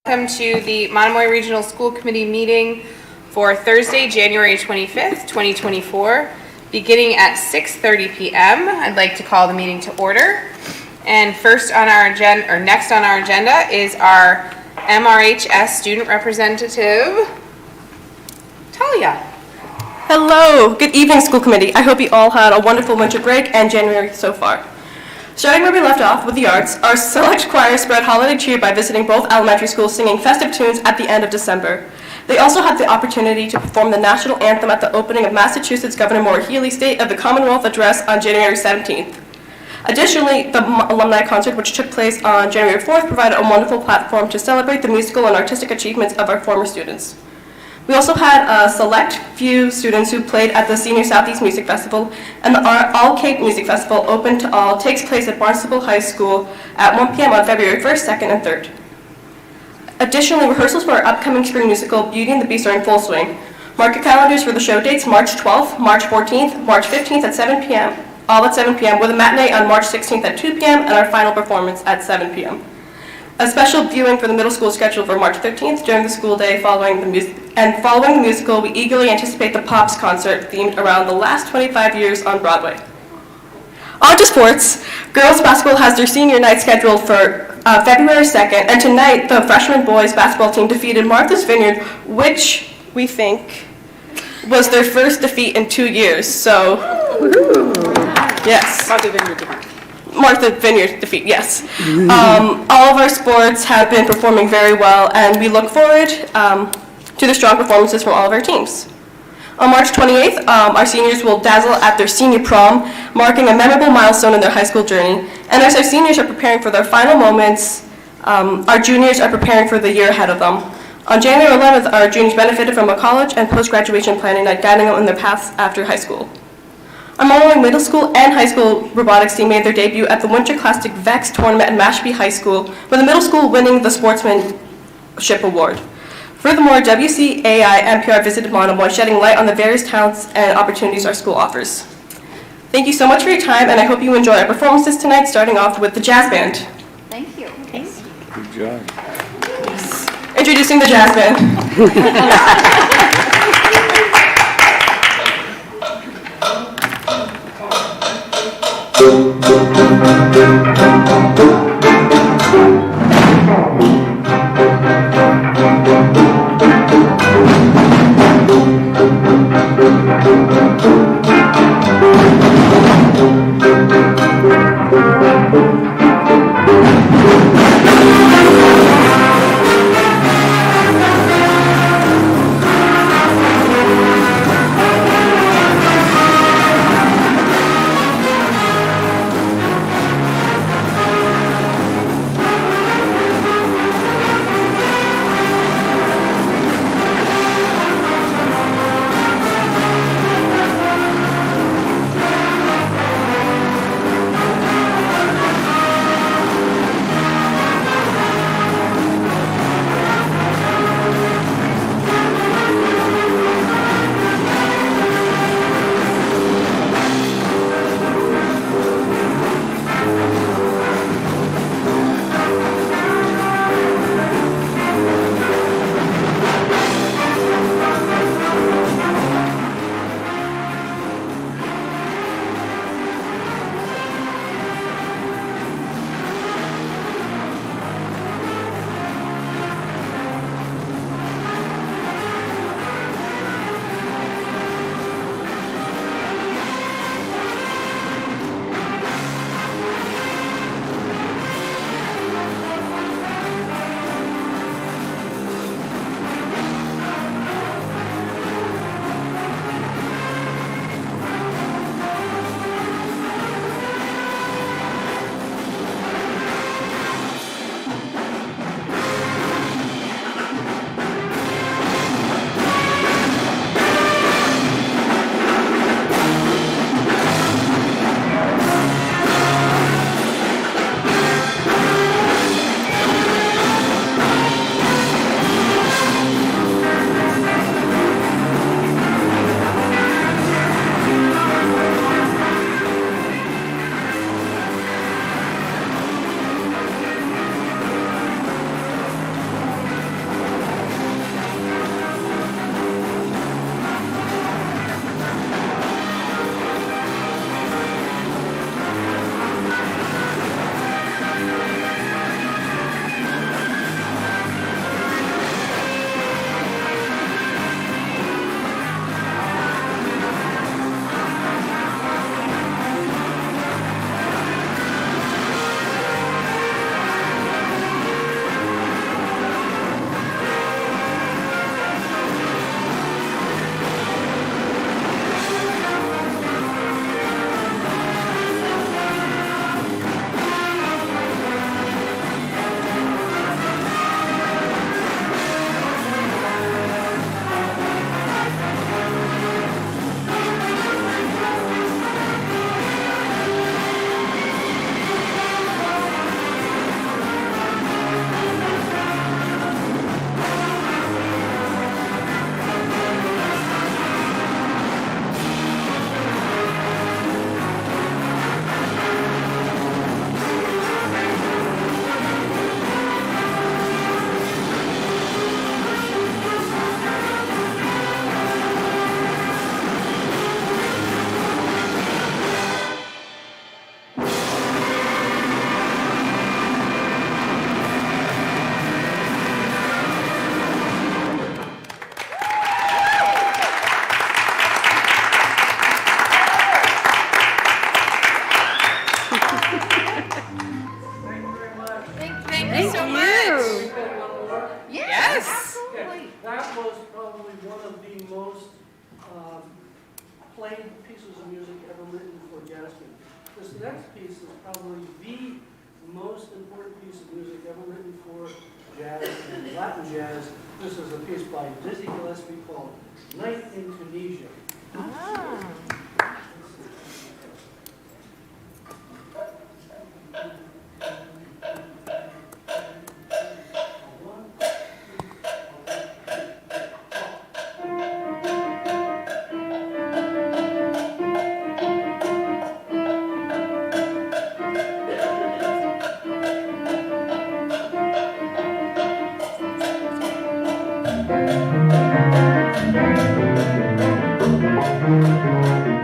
Welcome to the Monomoy Regional School Committee meeting for Thursday, January 25th, 2024, beginning at 6:30 p.m. I'd like to call the meeting to order. And first on our agenda, or next on our agenda, is our MRHS student representative, Talia. Hello, good evening, school committee. I hope you all had a wonderful winter break and January so far. Starting where we left off with the arts, our select choir spread holiday cheer by visiting both elementary schools singing festive tunes at the end of December. They also had the opportunity to perform the national anthem at the opening of Massachusetts Governor Maura Healey's State of the Commonwealth Address on January 17th. Additionally, the alumni concert, which took place on January 4th, provided a wonderful platform to celebrate the musical and artistic achievements of our former students. We also had a select few students who played at the Senior Southeast Music Festival, and the All Cape Music Festival, open to all, takes place at Barnstable High School at 1 p.m. on February 1st, 2nd, and 3rd. Additionally, rehearsals for our upcoming spring musical, Beauty and the Beast, are in full swing. Mark your calendars for the show dates: March 12th, March 14th, March 15th at 7 p.m., all at 7 p.m., with a matinee on March 16th at 2 p.m. and our final performance at 7 p.m. A special viewing for the middle school is scheduled for March 13th during the school day. Following the musical, we eagerly anticipate the Pops concert themed around the last 25 years on Broadway. On to sports. Girls basketball has their senior night scheduled for February 2nd, and tonight the freshman boys basketball team defeated Martha's Vineyard, which we think was their first defeat in 2 years. So, yes. Martha Vineyard defeat, yes. All of our sports have been performing very well, and we look forward to the strong performances from all of our teams. On March 28th, our seniors will dazzle at their senior prom, marking a memorable milestone in their high school journey. And as our seniors are preparing for their final moments, our juniors are preparing for the year ahead of them. On January 11th, our juniors benefited from a college and post-graduation planning night, guiding them in their paths after high school. Our Monomoy Middle School and High School robotics team made their debut at the Winter Classic VEX tournament at Mashpee High School, with the middle school winning the Sportsmanship Award. Furthermore, WCAI NPR visited Monomoy, shedding light on the various talents and opportunities our school offers. Thank you so much for your time, and I hope you enjoy our performances tonight, starting off with the jazz band. Thank you. Thanks. Good job. Introducing the jazz band. played pieces of music ever written for jazz band. This next piece is probably the most important piece of music ever written for jazz and Latin jazz. This is a piece by Dizzy Gillespie called Night in Tunisia. Thank you.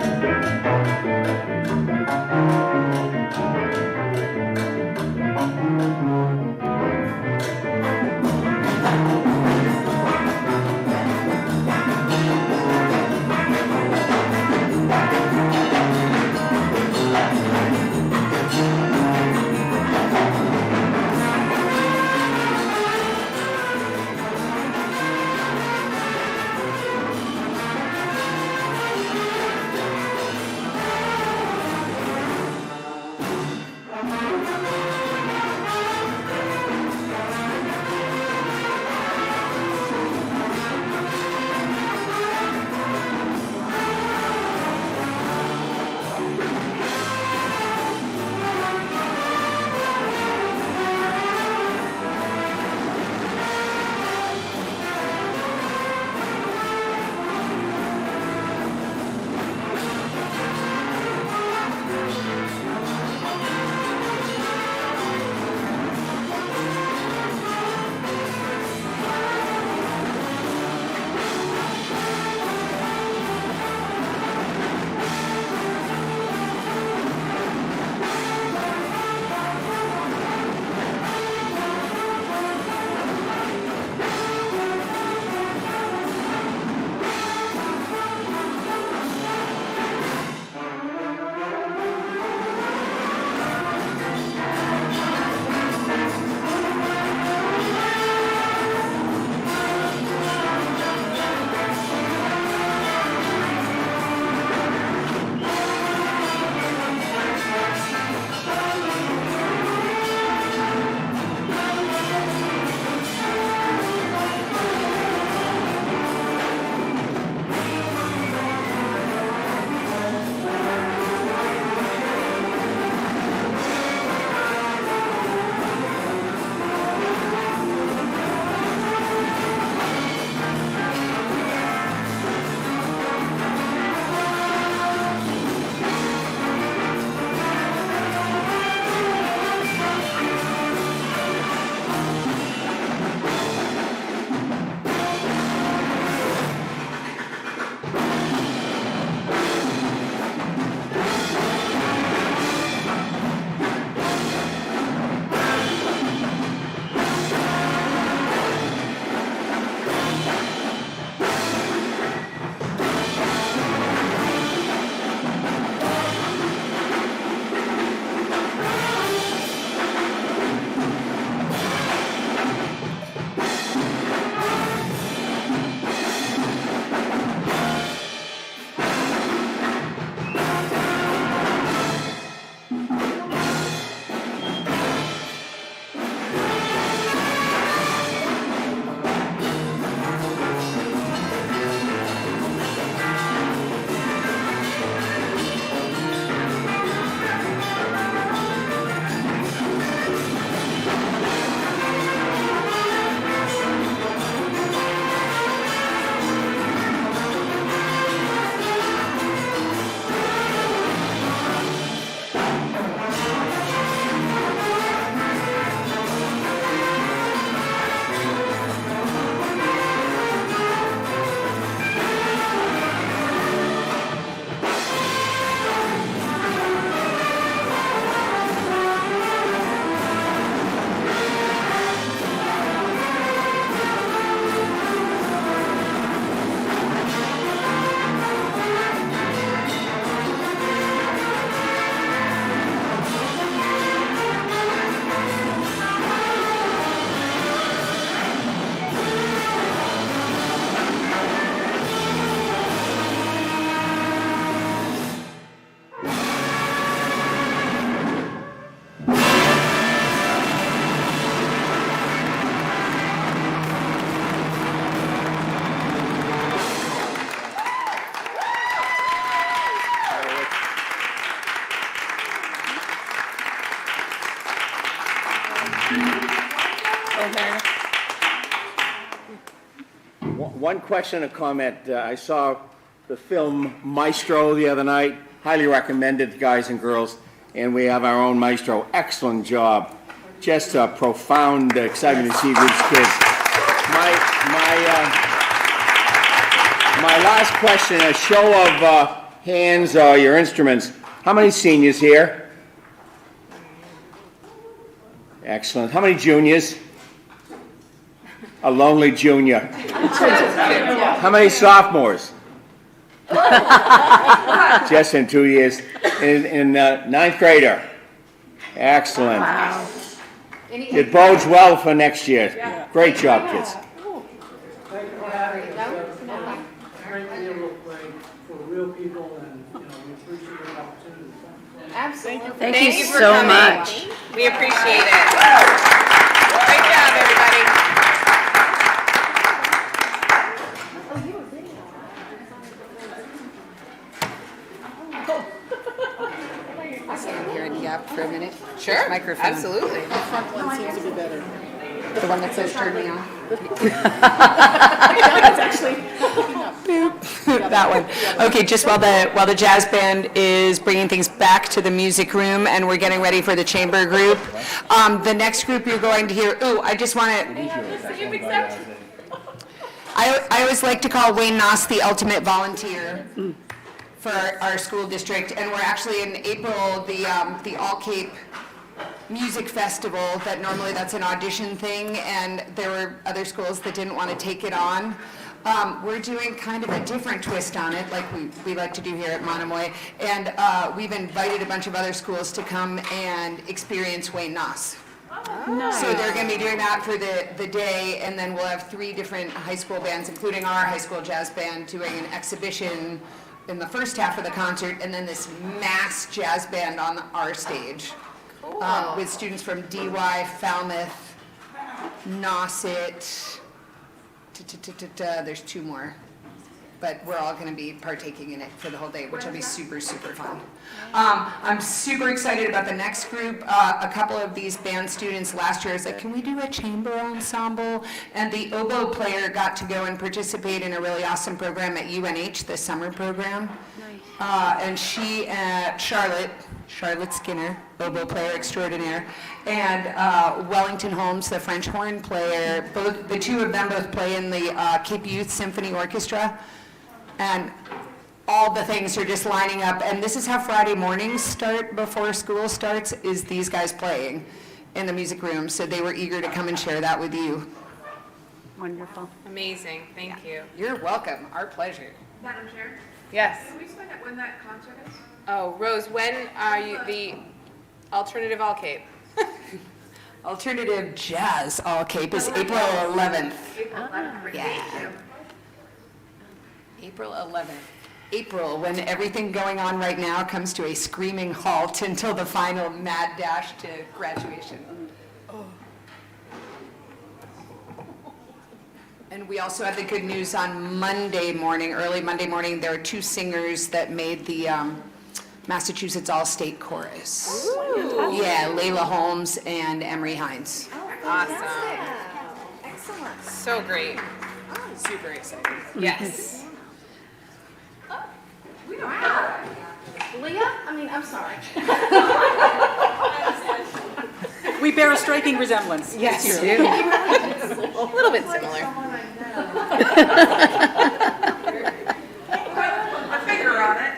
One question and comment. I saw the film Maestro the other night. Highly recommended, guys and girls. And we have our own maestro. Excellent job. Just a profound excitement to see these kids. My last question, a show of hands or your instruments. How many seniors here? Excellent. How many juniors? A lonely junior. How many sophomores? Just in 2 years. In ninth grader. Excellent. Wow. It bodes well for next year. Great job, kids. Thank you for having us. Great to be able to play for real people, and we appreciate the opportunity. Absolutely. Thank you for so coming. much. We appreciate it. Great job, everybody. Stand here and yap for a minute. Sure, Microphone. absolutely. The one that says turn me on. That one. Okay, just while the jazz band is bringing things back to the music room and we're getting ready for the chamber group, the next group you're going to hear, I just want to, I always like to call Wayne Noss the ultimate volunteer for our school district, and we're actually in April, the All Cape Music Festival, that normally that's an audition thing, and there were other schools that didn't want to take it on. We're doing kind of a different twist on it, like we like to do here at Monomoy, and we've invited a bunch of other schools to come and experience Wayne Noss. So they're going to be doing that for the day, and then we'll have 3 different high school bands, including our high school jazz band, doing an exhibition in the first half of the concert, and then this mass jazz band on our stage. With students from DY, Falmouth, Nauset, there's 2 more. But we're all going to be partaking in it for the whole day, which will be super, super fun. I'm super excited about the next group. A couple of these band students last year was like, can we do a chamber ensemble? And the oboe player got to go and participate in a really awesome program at UNH, the summer program. And she, Charlotte Skinner, oboe player extraordinaire, and Wellington Holmes, the French horn player, the 2 of them both play in the Cape Youth Symphony Orchestra. And all the things are just lining up. And this is how Friday mornings start before school starts, is these guys playing in the music room. So they were eager to come and share that with you. Wonderful. Amazing, thank you. You're welcome. Our pleasure. Madam Chair, Yes. can we find out when that concert is? Oh, Rose, when are you, the alternative All Cape? Alternative Jazz All Cape is April 11th. April 11th. Great. Thank you. April 11th. April, when everything going on right now comes to a screaming halt until the final mad dash to graduation. And we also had the good news on Monday morning, early Monday morning, there are 2 singers that made the Massachusetts All-State Chorus. Ooh. Yeah, Layla Holmes and Emery Hines. Awesome. Excellent. So great. Super excited. Yes. Leah? I mean, I'm sorry. We bear a striking resemblance. Yes, you do. A little bit similar. A finger on it.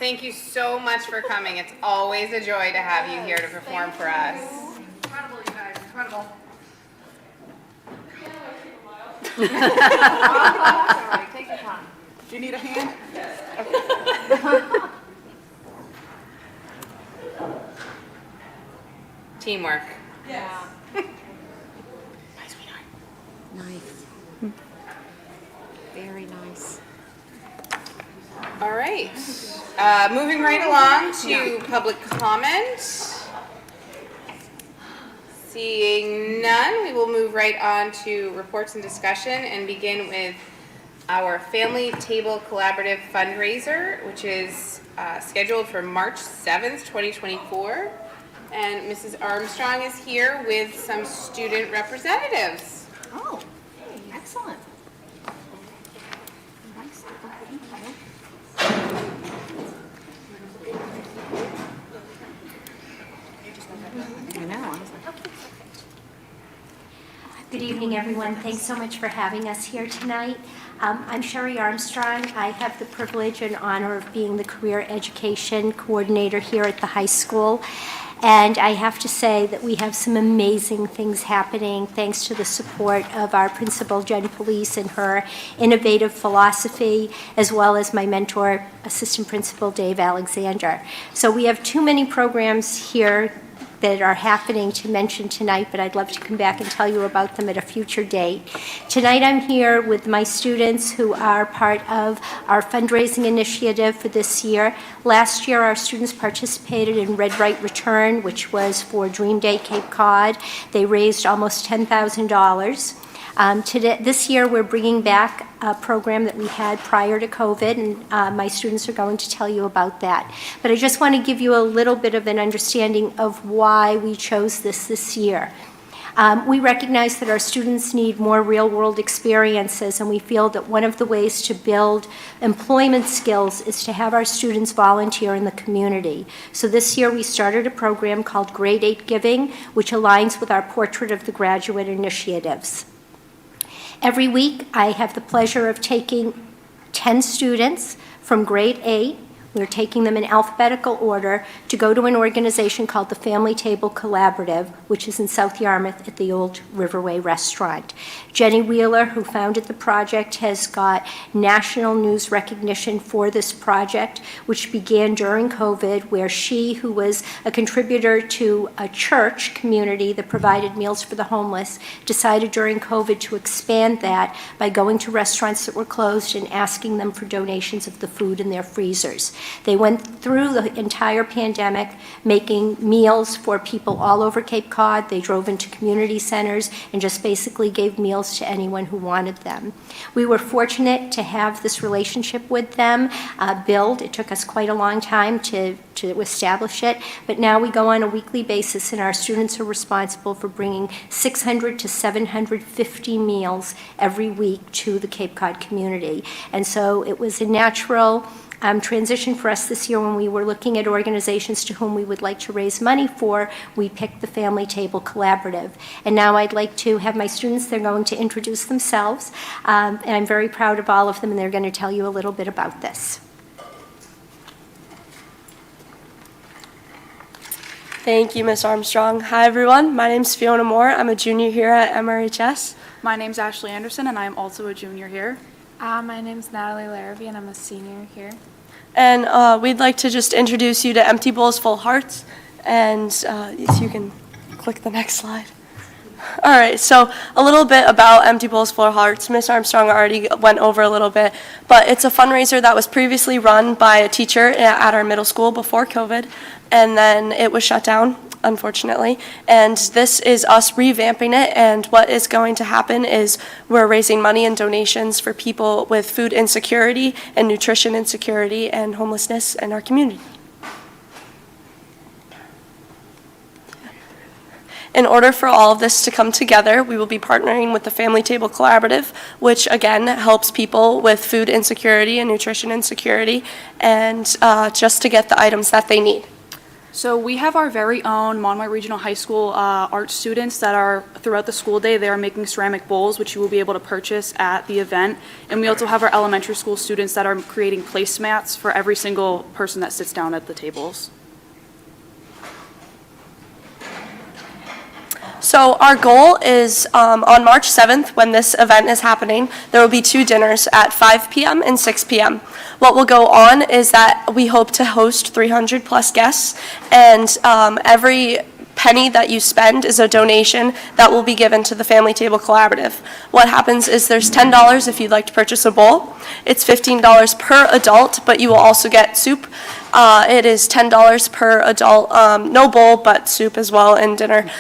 thank you so much for coming. It's always a joy to have you here to perform for us. Incredible, you guys, incredible. All right, take your time. Do you need a hand? Teamwork. Nice. Very nice. All right. Moving right along to public comment. Seeing none, we will move right on to reports and discussion and begin with our Family Table Collaborative fundraiser, which is scheduled for March 7th, 2024. And Mrs. Armstrong is here with some student representatives. Oh, excellent. Nice. Thank you. I know. I was like, Good evening, everyone. Thanks so much for having us here tonight. I'm Sherry Armstrong. I have the privilege and honor of being the Career Education Coordinator here at the high school. And I have to say that we have some amazing things happening thanks to the support of our principal, Jen Police, and her innovative philosophy, as well as my mentor, Assistant Principal Dave Alexander. So we have too many programs here that are happening to mention tonight, but I'd love to come back and tell you about them at a future date. Tonight I'm here with my students who are part of our fundraising initiative for this year. Last year our students participated in Red Right Return, which was for Dream Day Cape Cod. They raised almost $10,000. This year, we're bringing back a program that we had prior to COVID, and my students are going to tell you about that. But I just want to give you a little bit of an understanding of why we chose this year. We recognize that our students need more real-world experiences, and we feel that one of the ways to build employment skills is to have our students volunteer in the community. So this year, we started a program called Grade 8 Giving, which aligns with our Portrait of the Graduate initiatives. Every week, I have the pleasure of taking 10 students from grade 8. We're taking them in alphabetical order to go to an organization called the Family Table Collaborative, which is in South Yarmouth at the old Riverway restaurant. Jenny Wheeler, who founded the project, has got national news recognition for this project, which began during COVID, where she, who was a contributor to a church community that provided meals for the homeless, decided during COVID to expand that by going to restaurants that were closed and asking them for donations of the food in their freezers. They went through the entire pandemic making meals for people all over Cape Cod. They drove into community centers and just basically gave meals to anyone who wanted them. We were fortunate to have this relationship with them build. It took us quite a long time to establish it, but now we go on a weekly basis, and our students are responsible for bringing 600 to 750 meals every week to the Cape Cod community. And so it was a natural transition for us this year when we were looking at organizations to whom we would like to raise money for. We picked the Family Table Collaborative. And now I'd like to have my students, they're going to introduce themselves, and I'm very proud of all of them, and they're going to tell you a little bit about this. Thank you, Ms. Armstrong. Hi, everyone. My name's Fiona Moore. I'm a junior here at MRHS. My name's Ashley Anderson, and I'm also a junior here. My name's Natalie Larrabee, and I'm a senior here. And we'd like to just introduce you to Empty Bowls, Full Hearts. And if you can click the next slide. All right, so a little bit about Empty Bowls, Full Hearts. Ms. Armstrong already went over a little bit, but it's a fundraiser that was previously run by a teacher at our middle school before COVID, and then it was shut down, unfortunately. And this is us revamping it, and what is going to happen is we're raising money and donations for people with food insecurity and nutrition insecurity and homelessness in our community. In order for all of this to come together, we will be partnering with the Family Table Collaborative, which again helps people with food insecurity and nutrition insecurity, and just to get the items that they need. So we have our very own Monomoy Regional High School art students that are, throughout the school day, they are making ceramic bowls, which you will be able to purchase at the event. And we also have our elementary school students that are creating placemats for every single person that sits down at the tables. So our goal is on March 7th, when this event is happening, there will be 2 dinners at 5 p.m. and 6 p.m. What will go on is that we hope to host 300 plus guests, and every penny that you spend is a donation that will be given to the Family Table Collaborative. What happens is there's $10 if you'd like to purchase a bowl. It's $15 per adult, but you will also get soup. It is $10 per adult, no bowl, but soup as well, and dinner.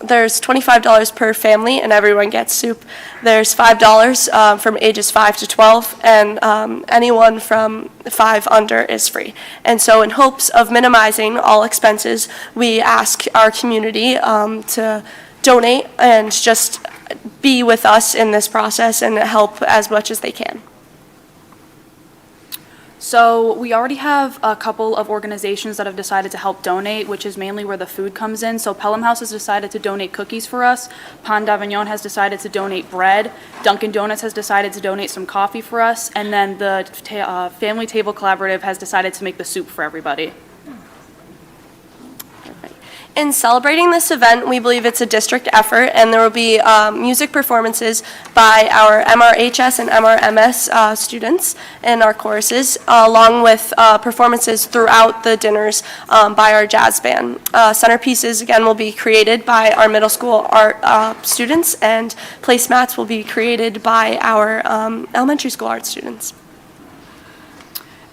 There's $25 per family, and everyone gets soup. There's $5 from ages 5 to 12, and anyone from 5 under is free. And so in hopes of minimizing all expenses, we ask our community to donate and just be with us in this process and help as much as they can. So we already have a couple of organizations that have decided to help donate, which is mainly where the food comes in. So Pelham House has decided to donate cookies for us. Pan d'Avignon has decided to donate bread. Dunkin' Donuts has decided to donate some coffee for us. And then the Family Table Collaborative has decided to make the soup for everybody. In celebrating this event, we believe it's a district effort, and there will be music performances by our MRHS and MRMS students in our choruses, along with performances throughout the dinners by our jazz band. Centerpieces, again, will be created by our middle school art students, and placemats will be created by our elementary school art students.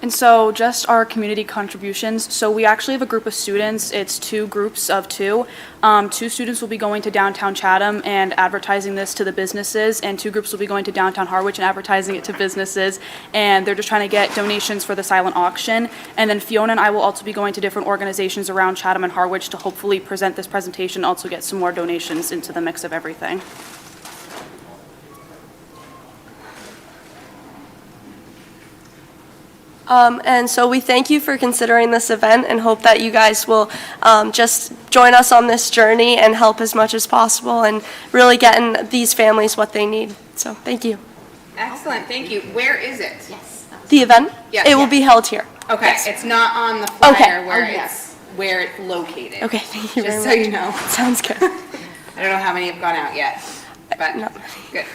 And so just our community contributions. So we actually have a group of students. It's 2 groups of 2. 2 students will be going to downtown Chatham and advertising this to the businesses, and 2 groups will be going to downtown Harwich and advertising it to businesses. And they're just trying to get donations for the silent auction. And then Fiona and I will also be going to different organizations around Chatham and Harwich to hopefully present this presentation, also get some more donations into the mix of everything. And so we thank you for considering this event and hope that you guys will just join us on this journey and help as much as possible and really getting these families what they need. So thank you. Excellent, thank you. Where is it? Yes. The event? Yes. It will be held here. Okay, Yes. it's not on the flyer Okay. where Oh, yes. where it's located. Okay, thank you very Just much. so you know. Sounds good. I don't know how many have gone out yet, but No. good.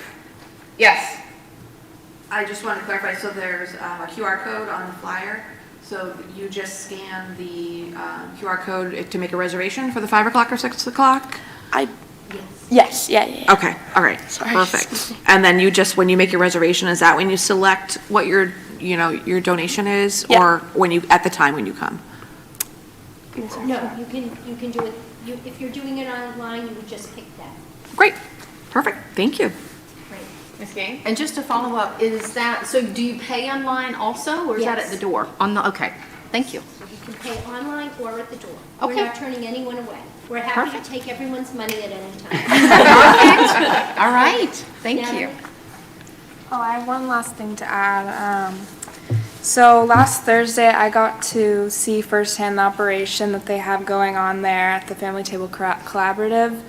Yes. I just want to clarify, so there's a QR code on the flyer, so you just scan the QR code to make a reservation for the 5 o'clock or 6 o'clock? Yes, yeah. Okay, all right, Sorry. perfect. And then you just, when you make your reservation, is that when you select what your donation is? Yeah. Or when you, at the time when you come? No, you can do it, if you're doing it online, you would just pick that. Great, perfect, thank you. Ms. Gaines? And just to follow up, is that, so do you pay online also, or is that at Yes. the door? Okay, thank you. So you can pay online or at the door. Okay. We're not turning anyone away. We're happy to Perfect. take everyone's money at any time. Perfect, all right, thank Yeah. you. Oh, I have one last thing to add. So last Thursday, I got to see firsthand the operation that they have going on there at the Family Table Collaborative.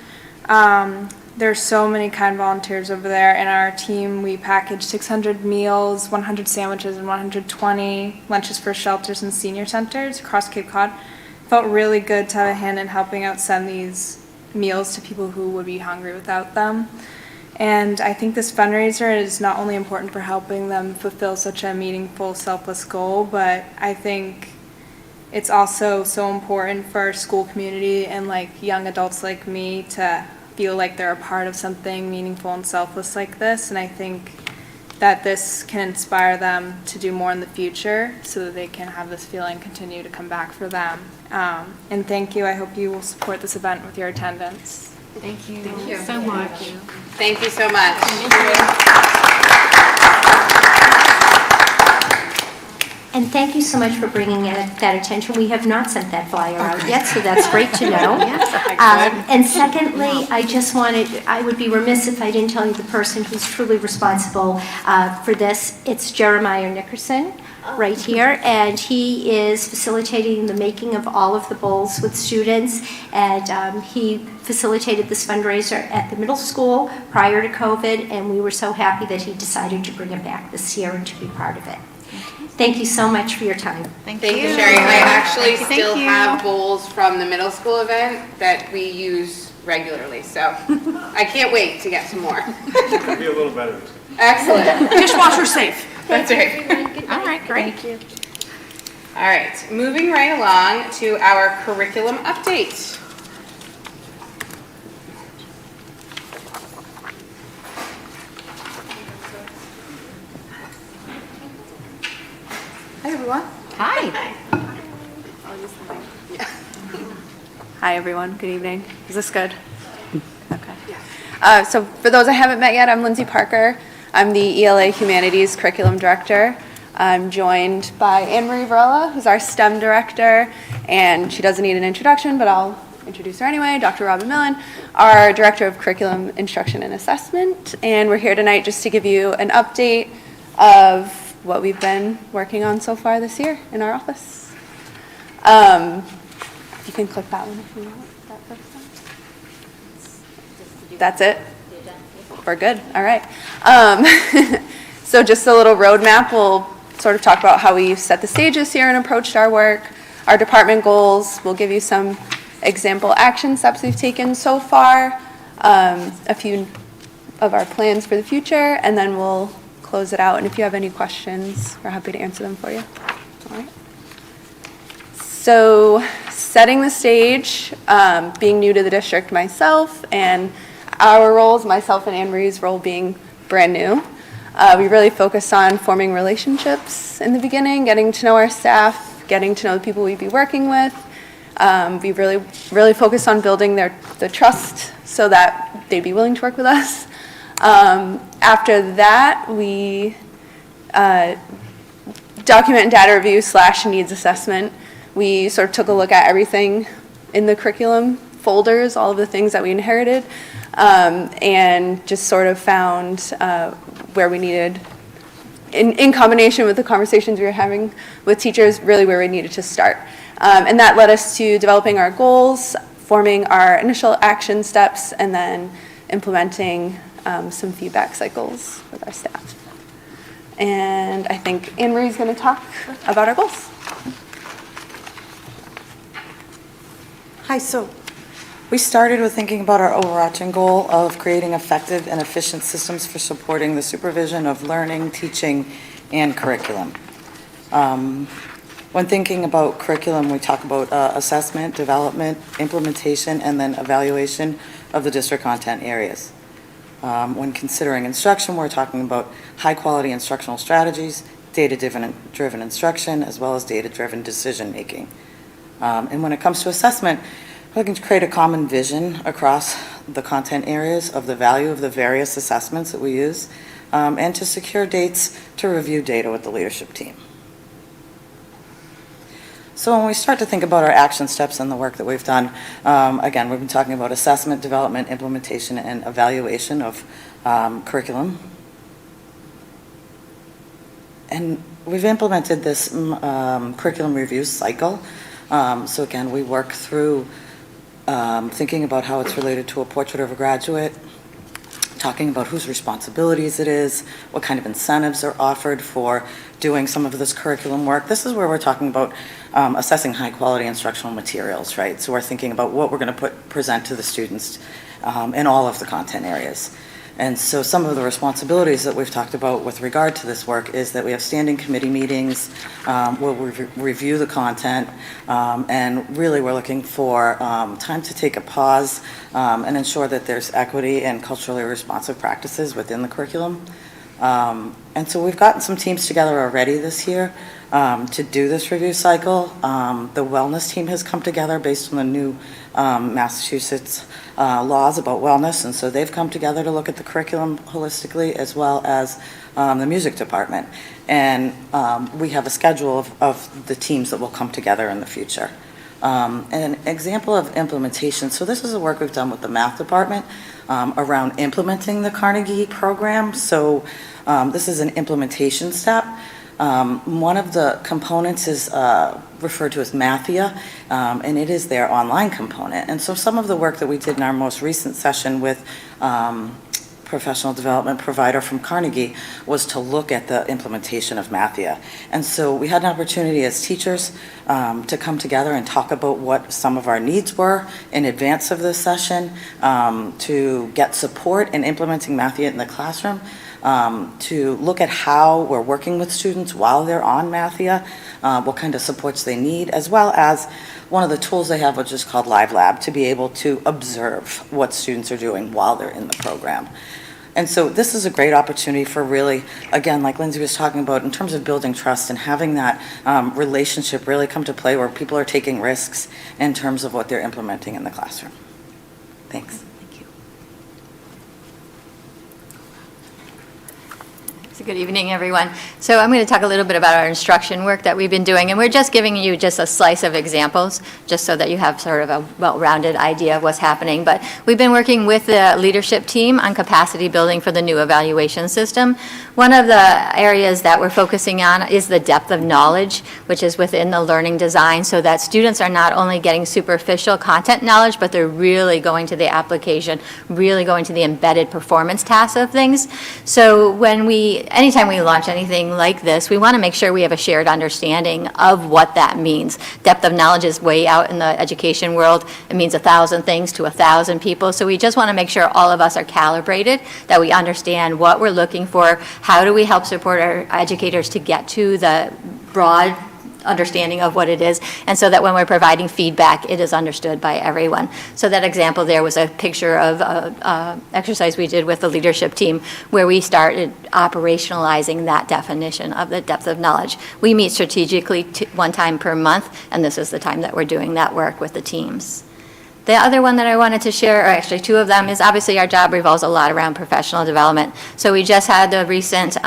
There's so many kind volunteers over there. In our team, we packaged 600 meals, 100 sandwiches, and 120 lunches for shelters and senior centers across Cape Cod. Felt really good to have a hand in helping out send these meals to people who would be hungry without them. And I think this fundraiser is not only important for helping them fulfill such a meaningful, selfless goal, but I think it's also so important for our school community and like young adults like me to feel like they're a part of something meaningful and selfless like this. And I think that this can inspire them to do more in the future so that they can have this feeling continue to come back for them. And thank you. I hope you will support this event with your attendance. Thank you. Thank you. So much. Thank you so much. And thank you so much for bringing that attention. We have not sent that flyer out yet, so that's great to know. And secondly, I would be remiss if I didn't tell you the person who's truly responsible for this. It's Jeremiah Nickerson. right here, and he is facilitating the making of all of the bowls with students, and he facilitated this fundraiser at the middle school prior to COVID, and we were so happy that he decided to bring it back this year and to be part of it. Thank you so much for your time. Thank you, Sherry. I actually still have bowls from the middle school event that we use regularly, so I can't wait to get some more. It'll be a little better. Excellent. Dishwasher safe. That's right. All right, great. Thank you. All right, moving right along to our curriculum update. Hi, everyone. Hi. Hi, everyone. Good evening. Is this good? Okay. So for those I haven't met yet, I'm Lindsay Parker. I'm the ELA Humanities Curriculum Director. I'm joined by Anne-Marie Varela, who's our STEM Director, and she doesn't need an introduction, but I'll introduce her anyway, Dr. Robin Millen, our Director of Curriculum Instruction and Assessment, and we're here tonight just to give you an update of what we've been working on so far this year in our office. You can click that one if you want. That first one. That's it? We're good. All right. So just a little roadmap. We'll sort of talk about how we set the stage this year and approached our work, our department goals. We'll give you some example action steps we've taken so far, a few of our plans for the future, and then we'll close it out. And if you have any questions, we're happy to answer them for you. All right. So setting the stage, being new to the district myself, and our roles, myself and Anne-Marie's role being brand new. We really focused on forming relationships in the beginning, getting to know our staff, getting to know the people we'd be working with. We really focused on building the trust so that they'd be willing to work with us. After that, we document and data review / needs assessment. We sort of took a look at everything in the curriculum folders, all of the things that we inherited, and just sort of found where we needed, in combination with the conversations we were having with teachers, really where we needed to start. And that led us to developing our goals, forming our initial action steps, and then implementing some feedback cycles with our staff. And I think Anne-Marie's going to talk about our goals. Hi, so we started with thinking about our overarching goal of creating effective and efficient systems for supporting the supervision of learning, teaching, and curriculum. When thinking about curriculum, we talk about assessment, development, implementation, and then evaluation of the district content areas. When considering instruction, we're talking about high-quality instructional strategies, data-driven instruction, as well as data-driven decision-making. And when it comes to assessment, we're looking to create a common vision across the content areas of the value of the various assessments that we use, and to secure dates to review data with the leadership team. So when we start to think about our action steps and the work that we've done, again, we've been talking about assessment, development, implementation, and evaluation of curriculum. And we've implemented this curriculum review cycle. So again, we work through thinking about how it's related to a portrait of a graduate, talking about whose responsibilities it is, what kind of incentives are offered for doing some of this curriculum work. This is where we're talking about assessing high quality instructional materials, right? So we're thinking about what we're going to present to the students in all of the content areas. And so some of the responsibilities that we've talked about with regard to this work is that we have standing committee meetings where we review the content, and really we're looking for time to take a pause and ensure that there's equity and culturally responsive practices within the curriculum. And so we've gotten some teams together already this year to do this review cycle. The wellness team has come together based on the new Massachusetts laws about wellness, and so they've come together to look at the curriculum holistically, as well as the music department. And we have a schedule of the teams that will come together in the future. And an example of implementation, so this is the work we've done with the math department around implementing the Carnegie program. So this is an implementation step. One of the components is referred to as Mathia, and it is their online component. And so some of the work that we did in our most recent session with professional development provider from Carnegie was to look at the implementation of Mathia. And so we had an opportunity as teachers to come together and talk about what some of our needs were in advance of this session, to get support in implementing Mathia in the classroom, to look at how we're working with students while they're on Mathia, what kind of supports they need, as well as one of the tools they have, which is called Live Lab, to be able to observe what students are doing while they're in the program. And so this is a great opportunity for really, again, like Lindsay was talking about, in terms of building trust and having that relationship really come to play where people are taking risks in terms of what they're implementing in the classroom. Thanks. Good evening, everyone. So I'm going to talk a little bit about our instruction work that we've been doing, and we're just giving you just a slice of examples, just so that you have sort of a well-rounded idea of what's happening. But we've been working with the leadership team on capacity building for the new evaluation system. One of the areas that we're focusing on is the depth of knowledge, which is within the learning design, so that students are not only getting superficial content knowledge, but they're really going to the application, really going to the embedded performance tasks of things. So anytime we launch anything like this, we want to make sure we have a shared understanding of what that means. Depth of knowledge is way out in the education world. It means 1,000 things to 1,000 people. So we just want to make sure all of us are calibrated, that we understand what we're looking for, how do we help support our educators to get to the broad understanding of what it is, and so that when we're providing feedback, it is understood by everyone. So that example there was a picture of an exercise we did with the leadership team where we started operationalizing that definition of the depth of knowledge. We meet strategically one time per month, and this is the time that we're doing that work with the teams. The other one that I wanted to share, or actually two of them, is obviously our job revolves a lot around professional development. So we just had the recent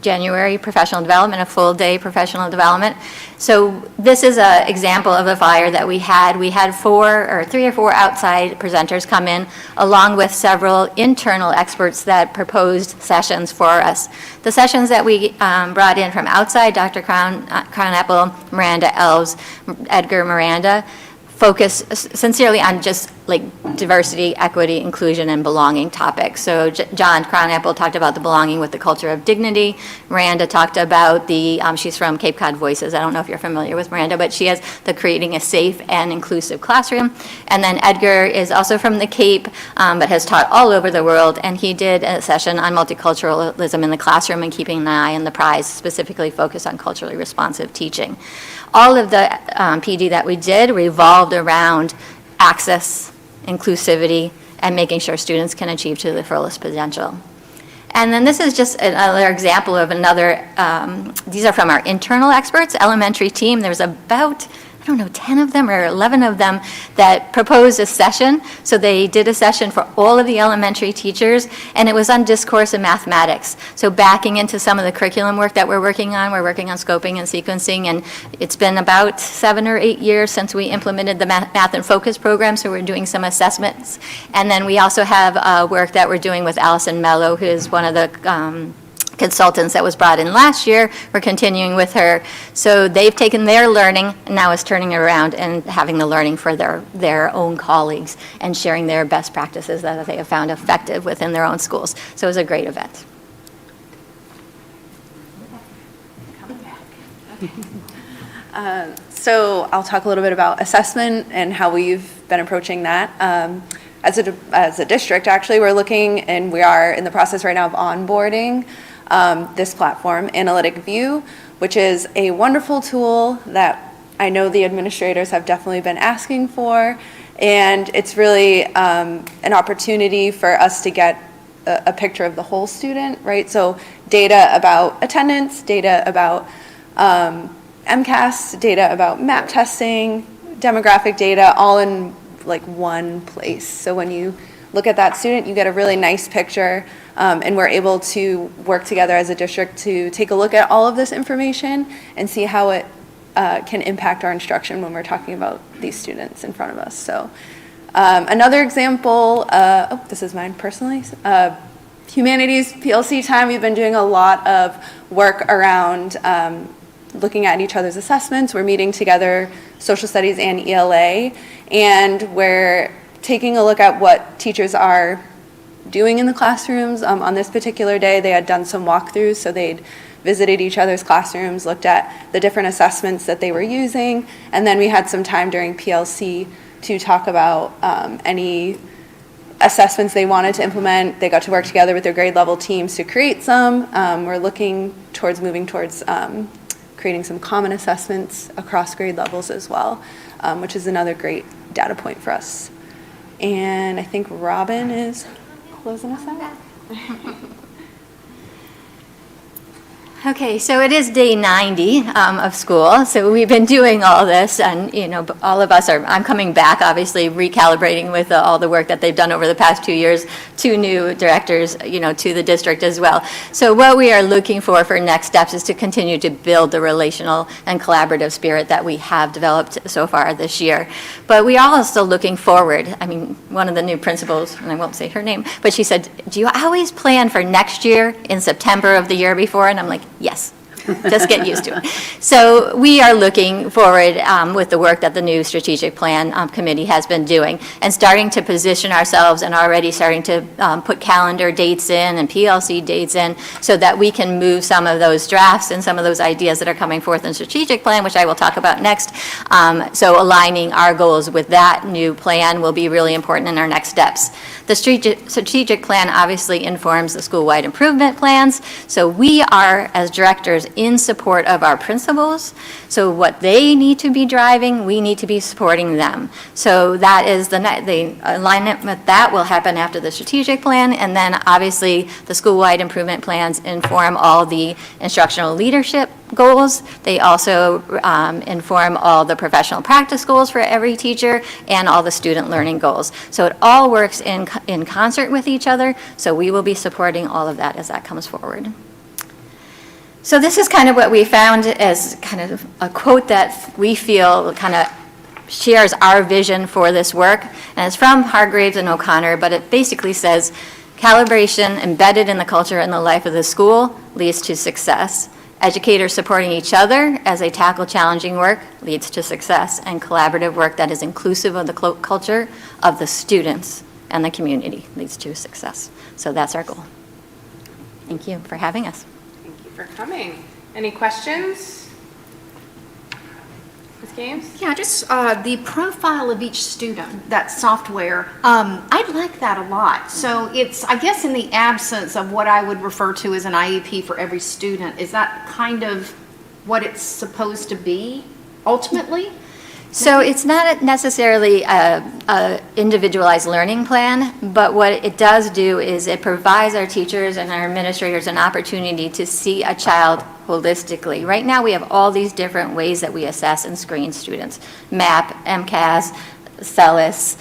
January professional development, a full day professional development. So this is an example of a flyer that we had. We had three or four outside presenters come in, along with several internal experts that proposed sessions for us. The sessions that we brought in from outside, Dr. Crown-Apple, Miranda Elves, Edgar Miranda, focus sincerely on just like diversity, equity, inclusion, and belonging topics. So John Crown-Apple talked about the belonging with the culture of dignity. Miranda talked about she's from Cape Cod Voices. I don't know if you're familiar with Miranda, but she has the creating a safe and inclusive classroom. And then Edgar is also from the Cape, but has taught all over the world, and he did a session on multiculturalism in the classroom and keeping an eye on the prize, specifically focused on culturally responsive teaching. All of the PD that we did revolved around access, inclusivity, and making sure students can achieve to their fullest potential. And then this is just another example of these are from our internal experts, elementary team. There's about 10 of them or 11 of them that proposed a session. So they did a session for all of the elementary teachers, and it was on discourse and mathematics. So backing into some of the curriculum work that we're working on scoping and sequencing, and it's been about 7 or 8 years since we implemented the Math and Focus program, so we're doing some assessments. And then we also have work that we're doing with Allison Mello, who is one of the consultants that was brought in last year. We're continuing with her. So they've taken their learning and now is turning it around and having the learning for their own colleagues and sharing their best practices that they have found effective within their own schools. So it was a great event. So I'll talk a little bit about assessment and how we've been approaching that. As a district, actually, we're looking, and we are in the process right now of onboarding this platform, Analytic View, which is a wonderful tool that I know the administrators have definitely been asking for, and it's really an opportunity for us to get a picture of the whole student, right? So data about attendance, data about MCAS, data about MAP testing, demographic data, all in like one place. So when you look at that student, you get a really nice picture, and we're able to work together as a district to take a look at all of this information and see how it can impact our instruction when we're talking about these students in front of us. So another example, this is mine personally, Humanities PLC time, we've been doing a lot of work around looking at each other's assessments. We're meeting together, social studies and ELA, and we're taking a look at what teachers are doing in the classrooms. On this particular day, they had done some walkthroughs, so they'd visited each other's classrooms, looked at the different assessments that they were using, and then we had some time during PLC to talk about any assessments they wanted to implement. They got to work together with their grade level teams to create some. We're moving towards creating some common assessments across grade levels as well, which is another great data point for us. And I think Robin is closing us out. Okay, so it is day 90 of school. So we've been doing all this, and all of us are. I'm coming back, obviously, recalibrating with all the work that they've done over the past 2 years. 2 new directors, to the district as well. So what we are looking for next steps is to continue to build the relational and collaborative spirit that we have developed so far this year. But we are also looking forward. I mean, one of the new principals, and I won't say her name, but she said, "Do you always plan for next year in September of the year before?" And I'm like, yes. Just get used to it. So we are looking forward with the work that the new strategic plan committee has been doing and starting to position ourselves and already starting to put calendar dates in and PLC dates in so that we can move some of those drafts and some of those ideas that are coming forth in strategic plan, which I will talk about next. So aligning our goals with that new plan will be really important in our next steps. The strategic plan obviously informs the school-wide improvement plans. So we are, as directors, in support of our principals. So what they need to be driving, we need to be supporting them. So that is the alignment with that will happen after the strategic plan, and then obviously the school-wide improvement plans inform all the instructional leadership goals. They also inform all the professional practice goals for every teacher and all the student learning goals. So it all works in concert with each other, so we will be supporting all of that as that comes forward. So this is kind of what we found as kind of a quote that we feel kind of shares our vision for this work, and it's from Hargraves and O'Connor, but it basically says, calibration embedded in the culture and the life of the school leads to success. Educators supporting each other as they tackle challenging work leads to success, and collaborative work that is inclusive of the culture of the students and the community leads to success. So that's our goal. Thank you for having us. Thank you for coming. Any questions? Ms. Games? Yeah, just the profile of each student, that software, I like that a lot. So it's, I guess, in the absence of what I would refer to as an IEP for every student, is that kind of what it's supposed to be ultimately? So it's not necessarily a individualized learning plan, but what it does do is it provides our teachers and our administrators an opportunity to see a child holistically. Right now we have all these different ways that we assess and screen students. MAP, MCAS, CELIS,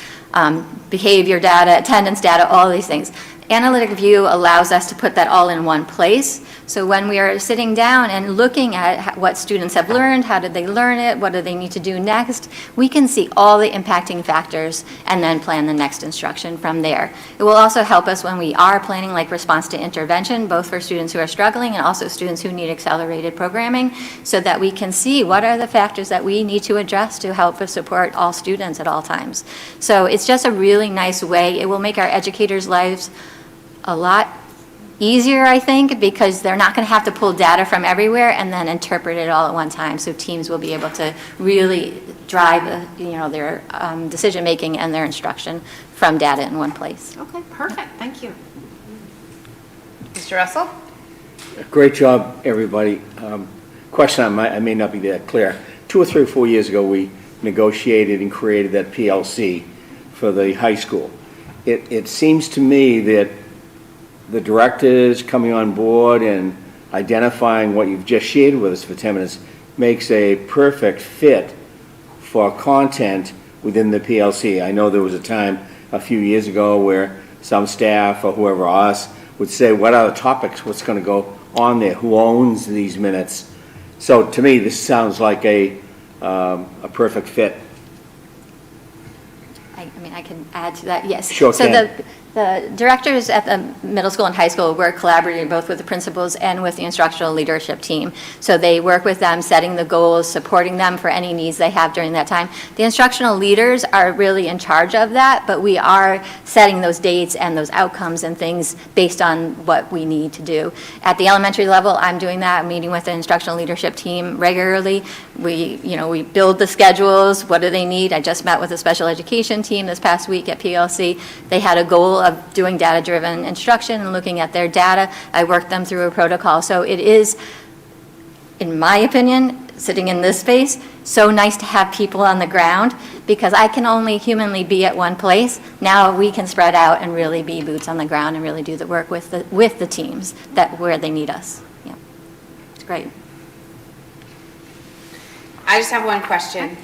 behavior data, attendance data, all these things. Analytic View allows us to put that all in one place. So when we are sitting down and looking at what students have learned, how did they learn it, what do they need to do next, we can see all the impacting factors and then plan the next instruction from there. It will also help us when we are planning like response to intervention, both for students who are struggling and also students who need accelerated programming, so that we can see what are the factors that we need to address to help us support all students at all times. So it's just a really nice way. It will make our educators' lives a lot easier, I think, because they're not going to have to pull data from everywhere and then interpret it all at one time. So teams will be able to really drive, their decision making and their instruction from data in one place. Okay, perfect. Thank you. Mr. Russell? Great job, everybody. Question, I may not be that clear. 2 or 3 or 4 years ago, we negotiated and created that PLC for the high school. It seems to me that the directors coming on board and identifying what you've just shared with us for 10 minutes makes a perfect fit for content within the PLC. I know there was a time a few years ago where some staff or whoever us would say, what are the topics, what's going to go on there, who owns these minutes? So to me, this sounds like a perfect fit. I mean, I can add to that, yes. Sure so can. The directors at the middle school and high school work collaboratively both with the principals and with the instructional leadership team. So they work with them, setting the goals, supporting them for any needs they have during that time. The instructional leaders are really in charge of that, but we are setting those dates and those outcomes and things based on what we need to do. At the elementary level, I'm doing that, meeting with the instructional leadership team regularly. We build the schedules. What do they need? I just met with the special education team this past week at PLC. They had a goal of doing data-driven instruction and looking at their data. I worked them through a protocol. So it is, in my opinion, sitting in this space, so nice to have people on the ground because I can only humanly be at one place. Now we can spread out and really be boots on the ground and really do the work with the teams where they need us. Yeah, it's great. I just have one question.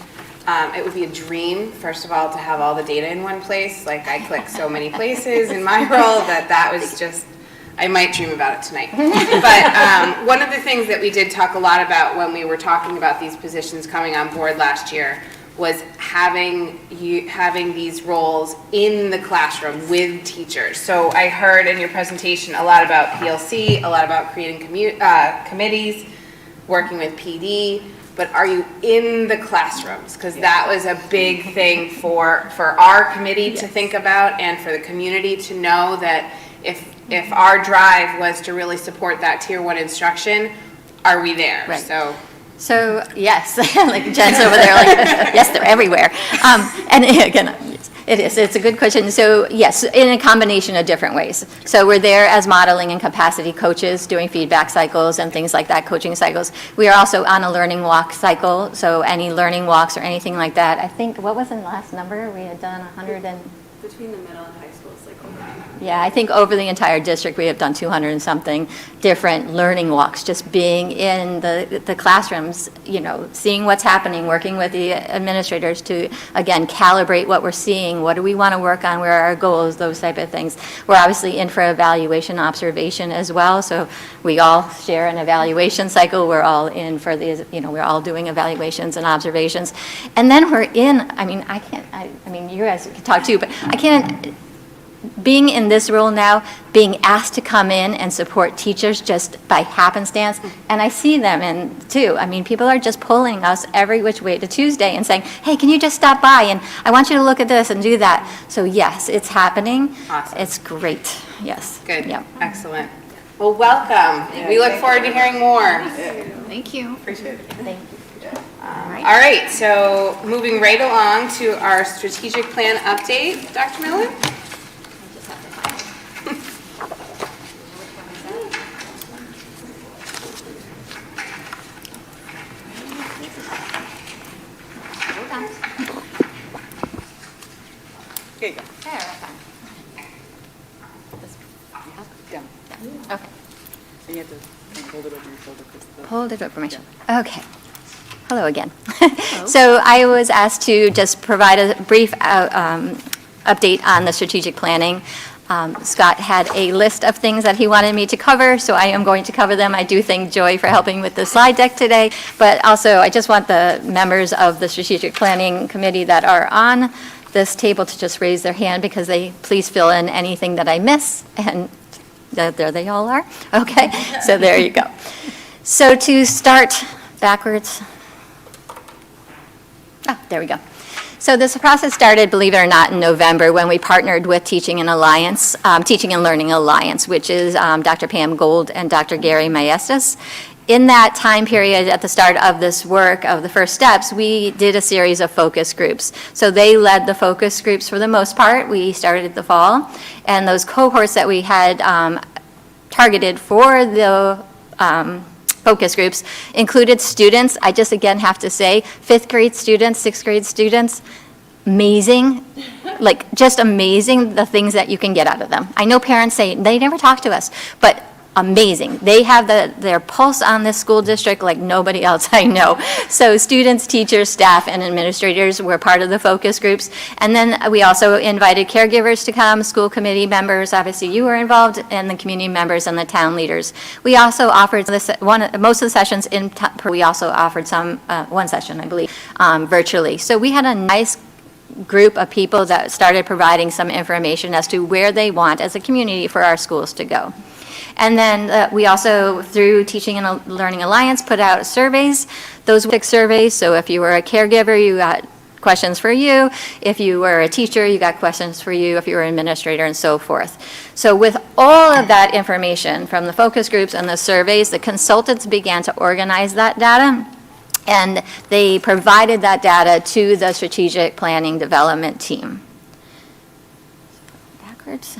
It would be a dream, first of all, to have all the data in one place. Like, I click so many places in my role that was just, I might dream about it tonight. But one of the things that we did talk a lot about when we were talking about these positions coming on board last year was having these roles in the classroom with teachers. So I heard in your presentation a lot about PLC, a lot about creating committees, working with PD. But are you in the classrooms? Because that was a big thing for our committee to think about and for the community to know that if our drive was to really support that Tier 1 instruction, are we there? Right. So yes, like Jen's over there, like, yes, they're everywhere. And again, it's a good question. So yes, in a combination of different ways. So we're there as modeling and capacity coaches, doing feedback cycles and things like that, coaching cycles. We are also on a learning walk cycle. So any learning walks or anything like that. I think, what was the last number? We had done 100 and... Between the middle and high school, it's like over. Yeah, I think over the entire district, we have done 200 and something different learning walks, just being in the classrooms, seeing what's happening, working with the administrators to, again, calibrate what we're seeing, what do we want to work on, where are our goals, those type of things. We're obviously in for evaluation observation as well, so we all share an evaluation cycle. We're all in for these, we're all doing evaluations and observations. And then we're in, you guys can talk too, but I can't, being in this role now, being asked to come in and support teachers just by happenstance, and I see them in too. People are just pulling us every which way to Tuesday and saying, hey, can you just stop by, and I want you to look at this and do that. So yes, it's happening. Awesome. It's great, yes. Good, Yep. Excellent. Well, welcome. We look forward to hearing more. Thank you. Appreciate it. Thank you. All right, so moving right along to our strategic plan update, Dr. Miller? Here you go. Down. Okay. And you have to hold it over your shoulder. Hold it over my shoulder. Okay. Hello again. So I was asked to just provide a brief update on the strategic planning. Scott had a list of things that he wanted me to cover, so I am going to cover them. I do thank Joy for helping with the slide deck today, but also I just want the members of the strategic planning committee that are on this table to just raise their hand because they please fill in anything that I miss, and there they all are. Okay, so there you go. So to start backwards. Oh, there we go. So this process started, believe it or not, in November when we partnered with Teaching and Learning Alliance, which is Dr. Pam Gold and Dr. Gary Maestas. In that time period, at the start of this work of the first steps, we did a series of focus groups. So they led the focus groups for the most part. We started at the fall, and those cohorts that we had targeted for the focus groups included students. I just again have to say, 5th grade students, 6th grade students, amazing, like just amazing the things that you can get out of them. I know parents say they never talk to us, but amazing. They have their pulse on this school district like nobody else I know. So students, teachers, staff, and administrators were part of the focus groups. And then we also invited caregivers to come, school committee members, obviously you were involved, and the community members and the town leaders. We also offered most of the sessions we also offered one session, I believe, virtually. So we had a nice group of people that started providing some information as to where they want as a community for our schools to go. And then we also, through Teaching and Learning Alliance, put out surveys. Those were 6 surveys, so if you were a caregiver, you got questions for you. If you were a teacher, you got questions for you. If you were an administrator, and so forth. So with all of that information from the focus groups and the surveys, the consultants began to organize that data, and they provided that data to the strategic planning development team. Backwards.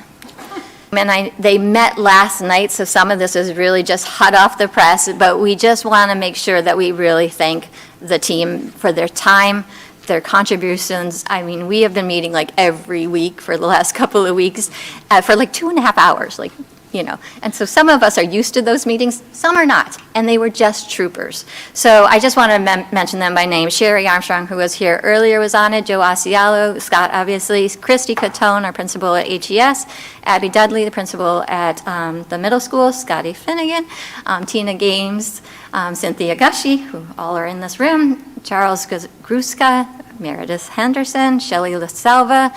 And they met last night, so some of this is really just hot off the press, but we just want to make sure that we really thank the team for their time, their contributions. I mean, we have been meeting like every week for the last couple of weeks for like 2.5 hours, like, you know. And so some of us are used to those meetings, some are not, and they were just troopers. So I just want to mention them by name. Sherry Armstrong, who was here earlier, was on it. Joe Asialo, Scott, obviously. Christy Catone, our principal at HES. Abby Dudley, the principal at the middle school. Scotty Finnegan. Tina Games. Cynthia Gushie, who all are in this room. Charles Gruska, Meredith Henderson, Shelley LaSalva,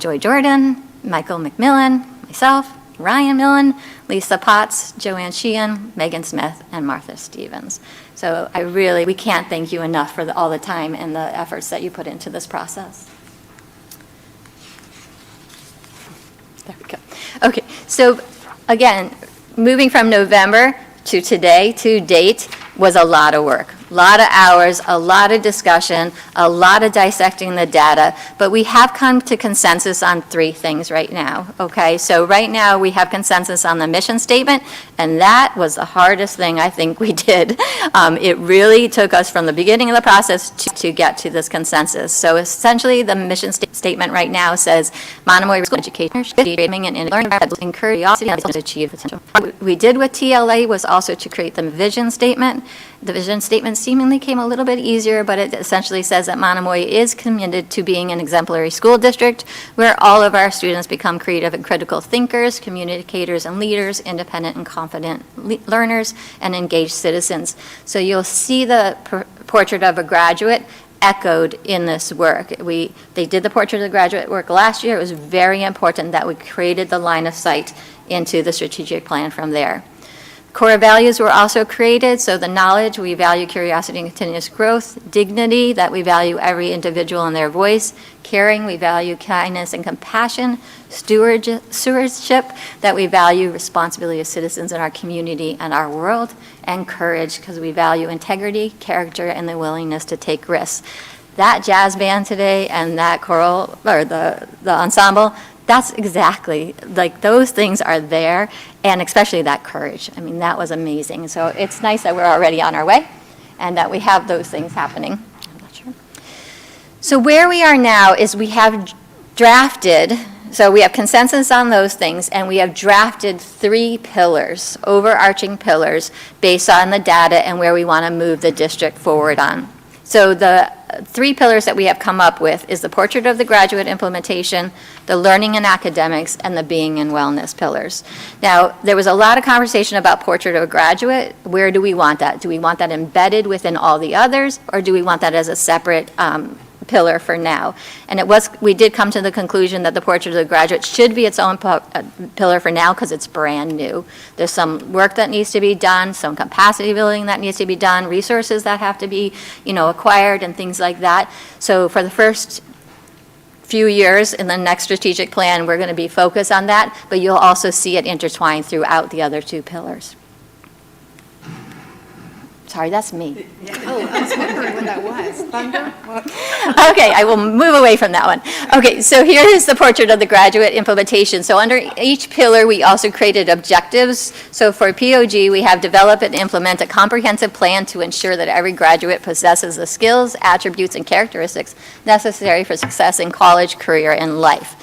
Joy Jordan, Michael McMillan, myself, Ryan Millen, Lisa Potts, Joanne Sheehan, Megan Smith, and Martha Stevens. So we can't thank you enough for all the time and the efforts that you put into this process. There we go. Okay, so again, moving from November to today, to date, was a lot of work. A lot of hours, a lot of discussion, a lot of dissecting the data, but we have come to consensus on 3 things right now, okay? So right now, we have consensus on the mission statement, and that was the hardest thing I think we did. It really took us from the beginning of the process to get to this consensus. So essentially, the mission statement right now says, Monomoy School Education should be aiming and learning encourage curiosity and to achieve potential. What we did with TLA was also to create the vision statement. The vision statement seemingly came a little bit easier, but it essentially says that Monomoy is committed to being an exemplary school district where all of our students become creative and critical thinkers, communicators and leaders, independent and confident learners, and engaged citizens. So you'll see the portrait of a graduate echoed in this work. They did the portrait of the graduate work last year. It was very important that we created the line of sight into the strategic plan from there. Core values were also created, so the knowledge, we value curiosity and continuous growth, dignity, that we value every individual and their voice, caring, we value kindness and compassion, stewardship, that we value responsibility of citizens in our community and our world, and courage, because we value integrity, character, and the willingness to take risks. That jazz band today and that choral, or the ensemble, that's exactly, like, those things are there, and especially that courage. I mean, that was amazing. So it's nice that we're already on our way and that we have those things happening. I'm not sure. So where we are now is we have drafted, so we have consensus on those things, and we have drafted 3 pillars, overarching pillars, based on the data and where we want to move the district forward on. So the 3 pillars that we have come up with is the portrait of the graduate implementation, the learning and academics, and the being and wellness pillars. Now, there was a lot of conversation about portrait of a graduate. Where do we want that? Do we want that embedded within all the others, or do we want that as a separate pillar for now? And we did come to the conclusion that the portrait of the graduate should be its own pillar for now because it's brand new. There's some work that needs to be done, some capacity building that needs to be done, resources that have to be, acquired and things like that. So for the first few years in the next strategic plan, we're going to be focused on that, but you'll also see it intertwined throughout the other 2 pillars. Sorry, that's me. Oh, I was wondering what that was. Thunder? Okay, I will move away from that one. Okay, so here is the portrait of the graduate implementation. So under each pillar, we also created objectives. So for POG, we have develop and implement a comprehensive plan to ensure that every graduate possesses the skills, attributes, and characteristics necessary for success in college, career, and life.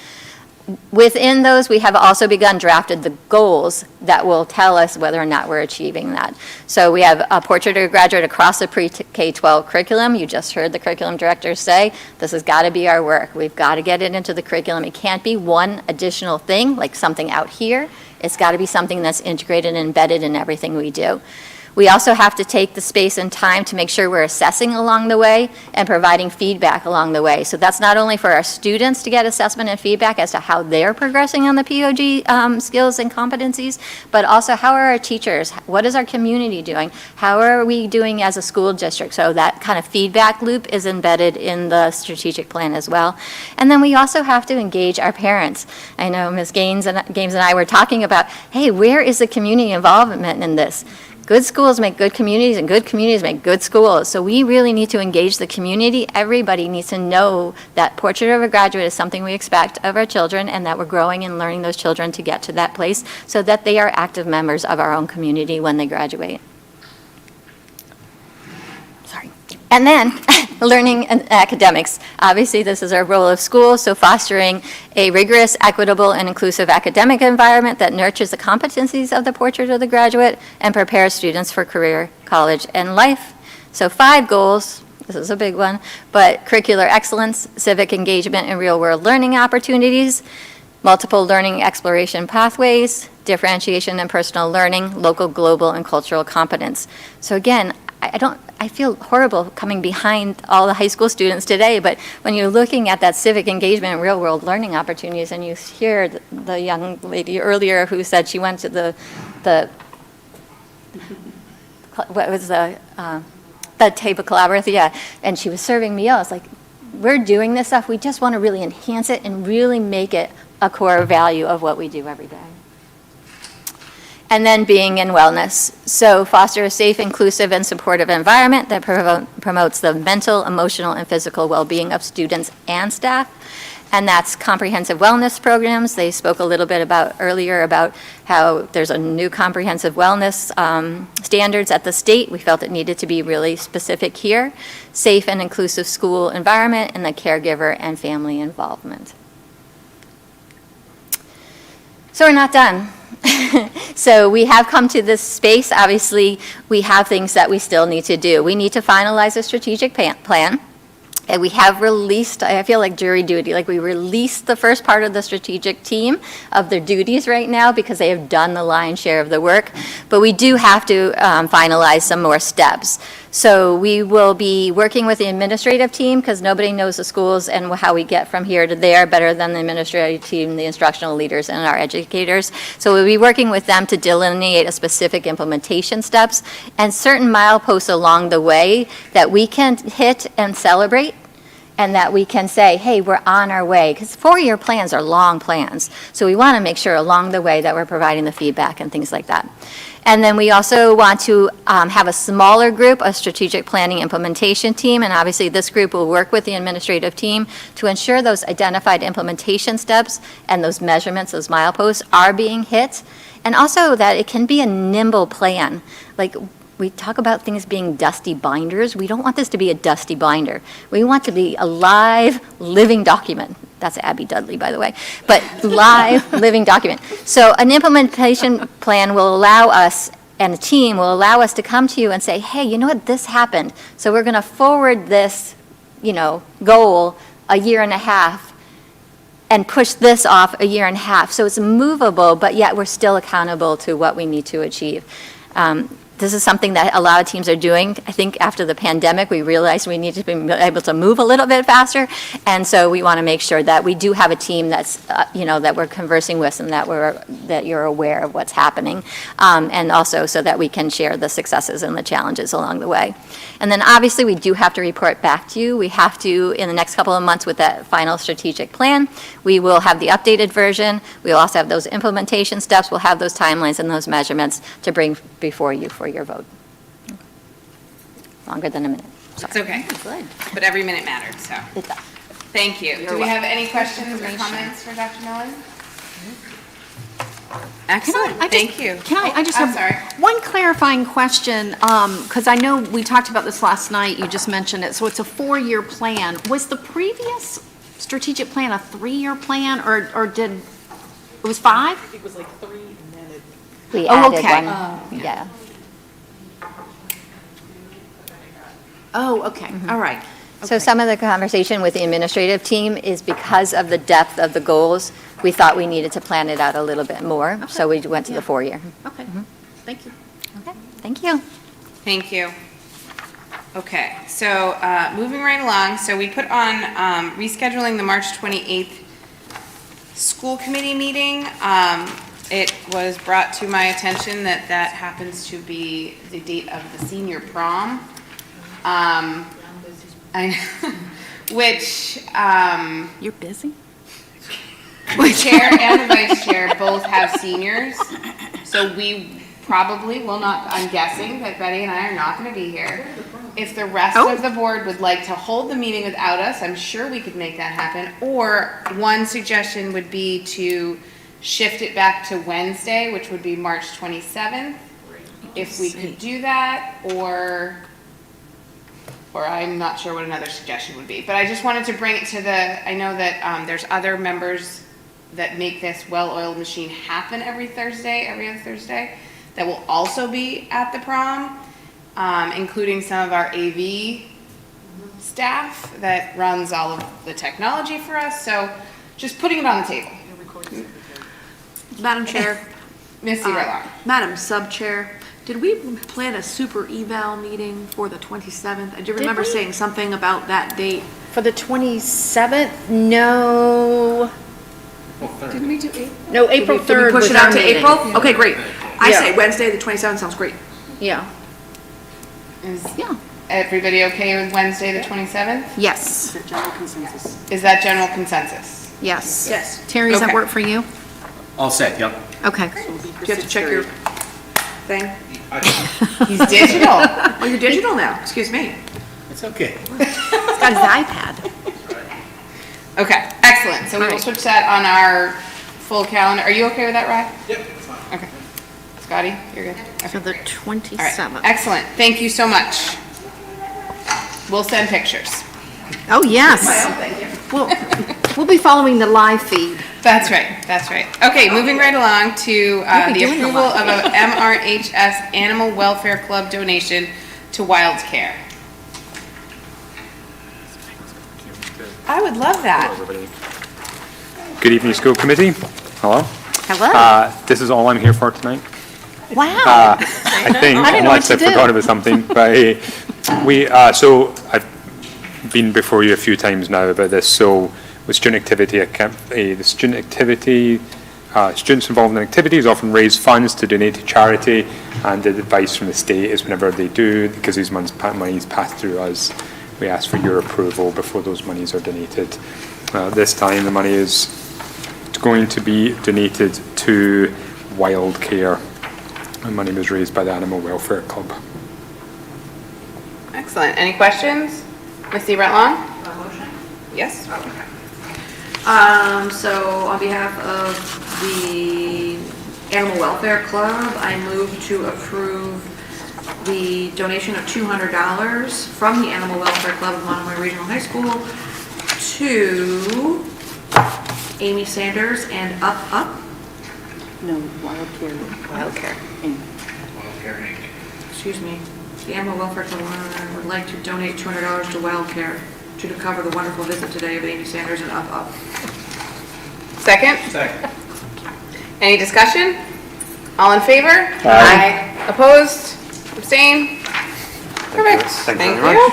Within those, we have also begun drafted the goals that will tell us whether or not we're achieving that. So we have a portrait of a graduate across the pre-K-12 curriculum. You just heard the curriculum director say, this has got to be our work. We've got to get it into the curriculum. It can't be one additional thing, like something out here. It's got to be something that's integrated and embedded in everything we do. We also have to take the space and time to make sure we're assessing along the way and providing feedback along the way. So that's not only for our students to get assessment and feedback as to how they're progressing on the POG skills and competencies, but also how are our teachers, what is our community doing, how are we doing as a school district? So that kind of feedback loop is embedded in the strategic plan as well. And then we also have to engage our parents. I know Ms. Gaines and I were talking about, hey, where is the community involvement in this? Good schools make good communities, and good communities make good schools. So we really need to engage the community. Everybody needs to know that Portrait of a Graduate is something we expect of our children, and that we're growing and learning those children to get to that place so that they are active members of our own community when they graduate. Sorry. And then, learning and academics. Obviously, this is our role of schools, so fostering a rigorous, equitable, and inclusive academic environment that nurtures the competencies of the Portrait of the Graduate and prepares students for career, college, and life. So 5 goals, this is a big one, but curricular excellence, civic engagement, and real-world learning opportunities, multiple learning exploration pathways, differentiation and personal learning, local, global, and cultural competence. So again, I feel horrible coming behind all the high school students today, but when you're looking at that civic engagement and real world learning opportunities, and you hear the young lady earlier who said she went to the table collaborative, yeah, and she was serving meals, like, we're doing this stuff, we just want to really enhance it and really make it a core value of what we do every day. And then being in wellness. So foster a safe, inclusive, and supportive environment that promotes the mental, emotional, and physical well-being of students and staff. And that's comprehensive wellness programs. They spoke a little bit about earlier about how there's a new comprehensive wellness standards at the state. We felt it needed to be really specific here. Safe and inclusive school environment, and the caregiver and family involvement. So we're not done. So we have come to this space. Obviously, we have things that we still need to do. We need to finalize a strategic plan. And we have released, I feel like jury duty, like we released the first part of the strategic team of their duties right now because they have done the lion's share of the work. But we do have to finalize some more steps. So we will be working with the administrative team because nobody knows the schools and how we get from here to there better than the administrative team, the instructional leaders, and our educators. So we'll be working with them to delineate a specific implementation steps and certain mileposts along the way that we can hit and celebrate, and that we can say, hey, we're on our way, because 4-year plans are long plans. So we want to make sure along the way that we're providing the feedback and things like that. And then we also want to have a smaller group, a strategic planning implementation team, and obviously this group will work with the administrative team to ensure those identified implementation steps and those measurements, those mileposts are being hit, and also that it can be a nimble plan. Like, we talk about things being dusty binders. We don't want this to be a dusty binder. We want to be a live, living document. That's Abby Dudley, by the way, but live, living document. So an implementation plan will allow us, and a team will allow us to come to you and say, hey, you know what, this happened. So we're going to forward this, goal a year and a half and push this off a year and a half. So it's movable, but yet we're still accountable to what we need to achieve. This is something that a lot of teams are doing. I think after the pandemic, we realized we need to be able to move a little bit faster. And so we want to make sure that we do have a team that's, that we're conversing with and that you're aware of what's happening. And also so that we can share the successes and the challenges along the way. And then obviously we do have to report back to you. We have to, in the next couple of months with that final strategic plan, we will have the updated version. We'll also have those implementation steps. We'll have those timelines and those measurements to bring before you for your vote. Longer than a minute. It's okay. Good. But every minute matters, so. It does. Thank you. Do we have any questions or comments for Dr. Nolan? Excellent, thank you. I just I'm have sorry. one clarifying question, because I know we talked about this last night, you just mentioned it, so it's a 4-year plan. Was the previous strategic plan a 3-year plan, or did, it was 5? It was like 3 and then it. We Oh, added okay. one. Yeah. Oh, okay, all right. So some of the conversation with the administrative team is because of the depth of the goals, we thought we needed to plan it out a little bit more, so we went to the 4-year. Okay, thank you. Okay, thank you. Thank you. Okay, so moving right along, so we put on rescheduling the March 28th school committee meeting. It was brought to my attention that that happens to be the date of the senior prom. Which You're busy? the chair and the vice chair both have seniors, so we probably will not, I'm guessing that Betty and I are not going to be here. If the rest of the board would like to hold the meeting without us, I'm sure we could make that happen. Or one suggestion would be to shift it back to Wednesday, which would be March 27th. If we could do that, or I'm not sure what another suggestion would be. But I just wanted to bring it to I know that there's other members that make this well-oiled machine happen every other Thursday, that will also be at the prom. Including some of our AV staff that runs all of the technology for us. So just putting it on the table. Madam Chair. Missy Redlock. Madam Sub-Chair, did we plan a super eval meeting for the 27th? I do remember we? saying something about that date. For the 27th? No. Didn't we do April? No, April Did we 3rd push was it out our to meeting. April? Okay, great. I Yeah. say Wednesday, the 27th sounds great. Yeah. Is Yeah. everybody okay with Wednesday the 27th? Yes. General consensus. Is that general consensus? Yes. Yes. Terry, does that Okay. work for you? All set, yep. Okay. Do you have to check your thing? He's digital. Oh, you're digital now. Excuse me. It's okay. He's got his iPad. Okay, excellent. So we will Alright. switch that on our full calendar. Are you okay with that, Ryan? Yep, it's fine. Okay. Scotty, you're good? Okay. So the All right, 27th. excellent. Thank you so much. We'll send pictures. Oh, yes. We'll be following the live feed. That's right, that's right. Okay, moving right along to You'll be the doing a approval lot. of a MRHS Animal Welfare Club donation to Wild Care. I would love that. Good evening, school committee. Hello. Hello. This is all I'm here for tonight. Wow. I think, I didn't know unless I what to do. forgot about something. But so I've been before you a few times now about this. So with student activity, the student activity, students involved in activities often raise funds to donate to charity, and the advice from the state is whenever they do, because these monies pass through us, we ask for your approval before those monies are donated. This time the money is going to be donated to Wild Care. The money was raised by the Animal Welfare Club. Excellent. Any questions? Missy Retlong? Motion? Yes? So on behalf of the Animal Welfare Club, I move to approve the donation of $200 from the Animal Welfare Club of Monomoy Regional High School to Amy Sanders and Up. No, Wild Care. Wild Care. Excuse me. The Animal Welfare Club would like to donate $200 to Wild Care to cover the wonderful visit today of Amy Sanders and Up. Second? Second. Any discussion? All in favor? Aye. Opposed? Abstain? Perfect. Thank you very All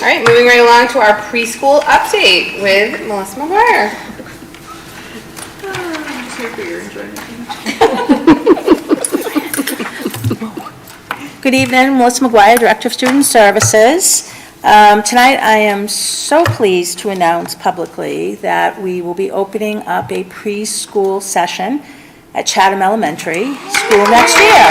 right, moving right along to our preschool update with Melissa McGuire. Just here for your enjoyment. Good evening, Melissa McGuire, Director of Student Services. Tonight, I am so pleased to announce publicly that we will be opening up a preschool session at Chatham Elementary School next year.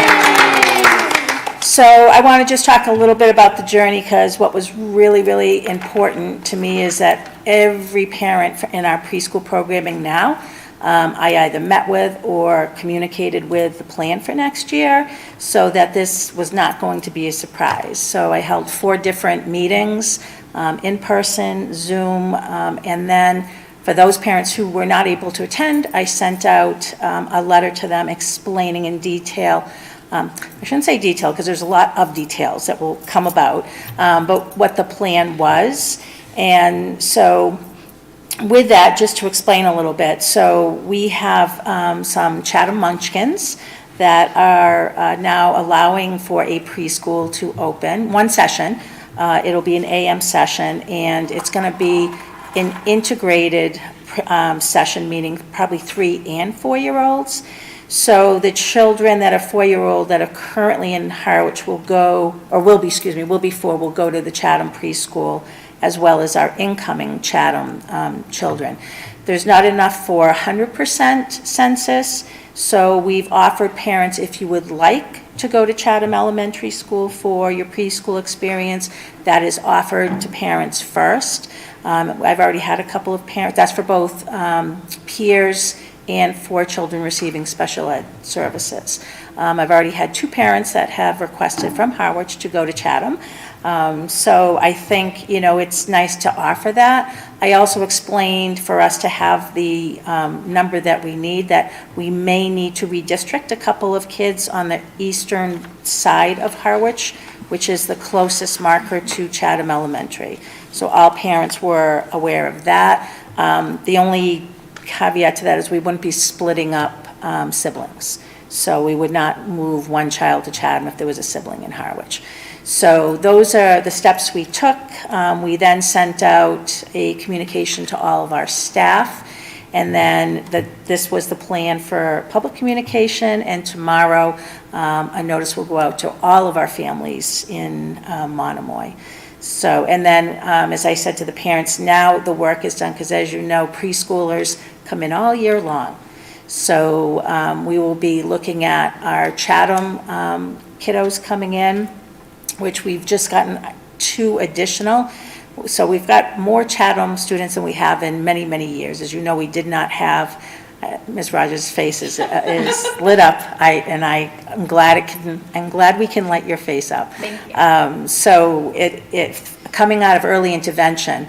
So I want to just talk a little bit about the journey, because what was really, really important to me is that every parent in our preschool programming now, I either met with or communicated with the plan for next year, so that this was not going to be a surprise. So I held 4 different meetings, in person, Zoom, and then for those parents who were not able to attend, I sent out a letter to them explaining in detail, I shouldn't say detail because there's a lot of details that will come about, but what the plan was. And so with that, just to explain a little bit, so we have some Chatham Munchkins that are now allowing for a preschool to open, one session. It'll be an AM session, and it's going to be an integrated session, meaning probably 3 and 4-year-olds. So the children that are 4-year-old that are currently in Harwich will go to the Chatham preschool, as well as our incoming Chatham children. There's not enough for 100% census, so we've offered parents, if you would like to go to Chatham Elementary School for your preschool experience, that is offered to parents first. I've already had a couple of parents, that's for both peers and for children receiving special ed services. I've already had 2 parents that have requested from Harwich to go to Chatham. So I think, it's nice to offer that. I also explained for us to have the number that we need, that we may need to redistrict a couple of kids on the eastern side of Harwich, which is the closest marker to Chatham Elementary. So all parents were aware of that. The only caveat to that is we wouldn't be splitting up siblings. So we would not move one child to Chatham if there was a sibling in Harwich. So those are the steps we took. We then sent out a communication to all of our staff, and then this was the plan for public communication, and tomorrow a notice will go out to all of our families in Monomoy. So, and then, as I said to the parents, now the work is done, because as you know, preschoolers come in all year long. So we will be looking at our Chatham kiddos coming in, which we've just gotten 2 additional. So we've got more Chatham students than we have in many, many years. As you know, we did not have, Ms. Rogers' face is lit up, I'm glad we can light your face up. Thank you. So coming out of early intervention,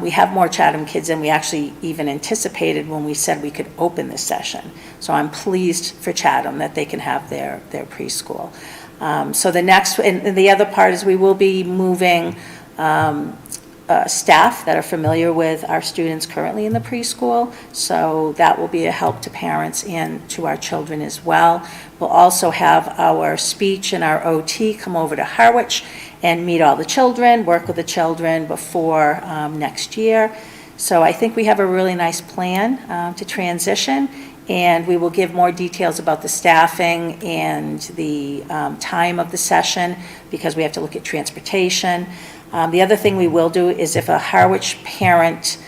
we have more Chatham kids than we actually even anticipated when we said we could open this session. So I'm pleased for Chatham that they can have their preschool. So the next, and the other part is we will be moving staff that are familiar with our students currently in the preschool. So that will be a help to parents and to our children as well. We'll also have our speech and our OT come over to Harwich and meet all the children, work with the children before next year. So I think we have a really nice plan to transition, and we will give more details about the staffing and the time of the session, because we have to look at transportation. The other thing we will do is if a Harwich parent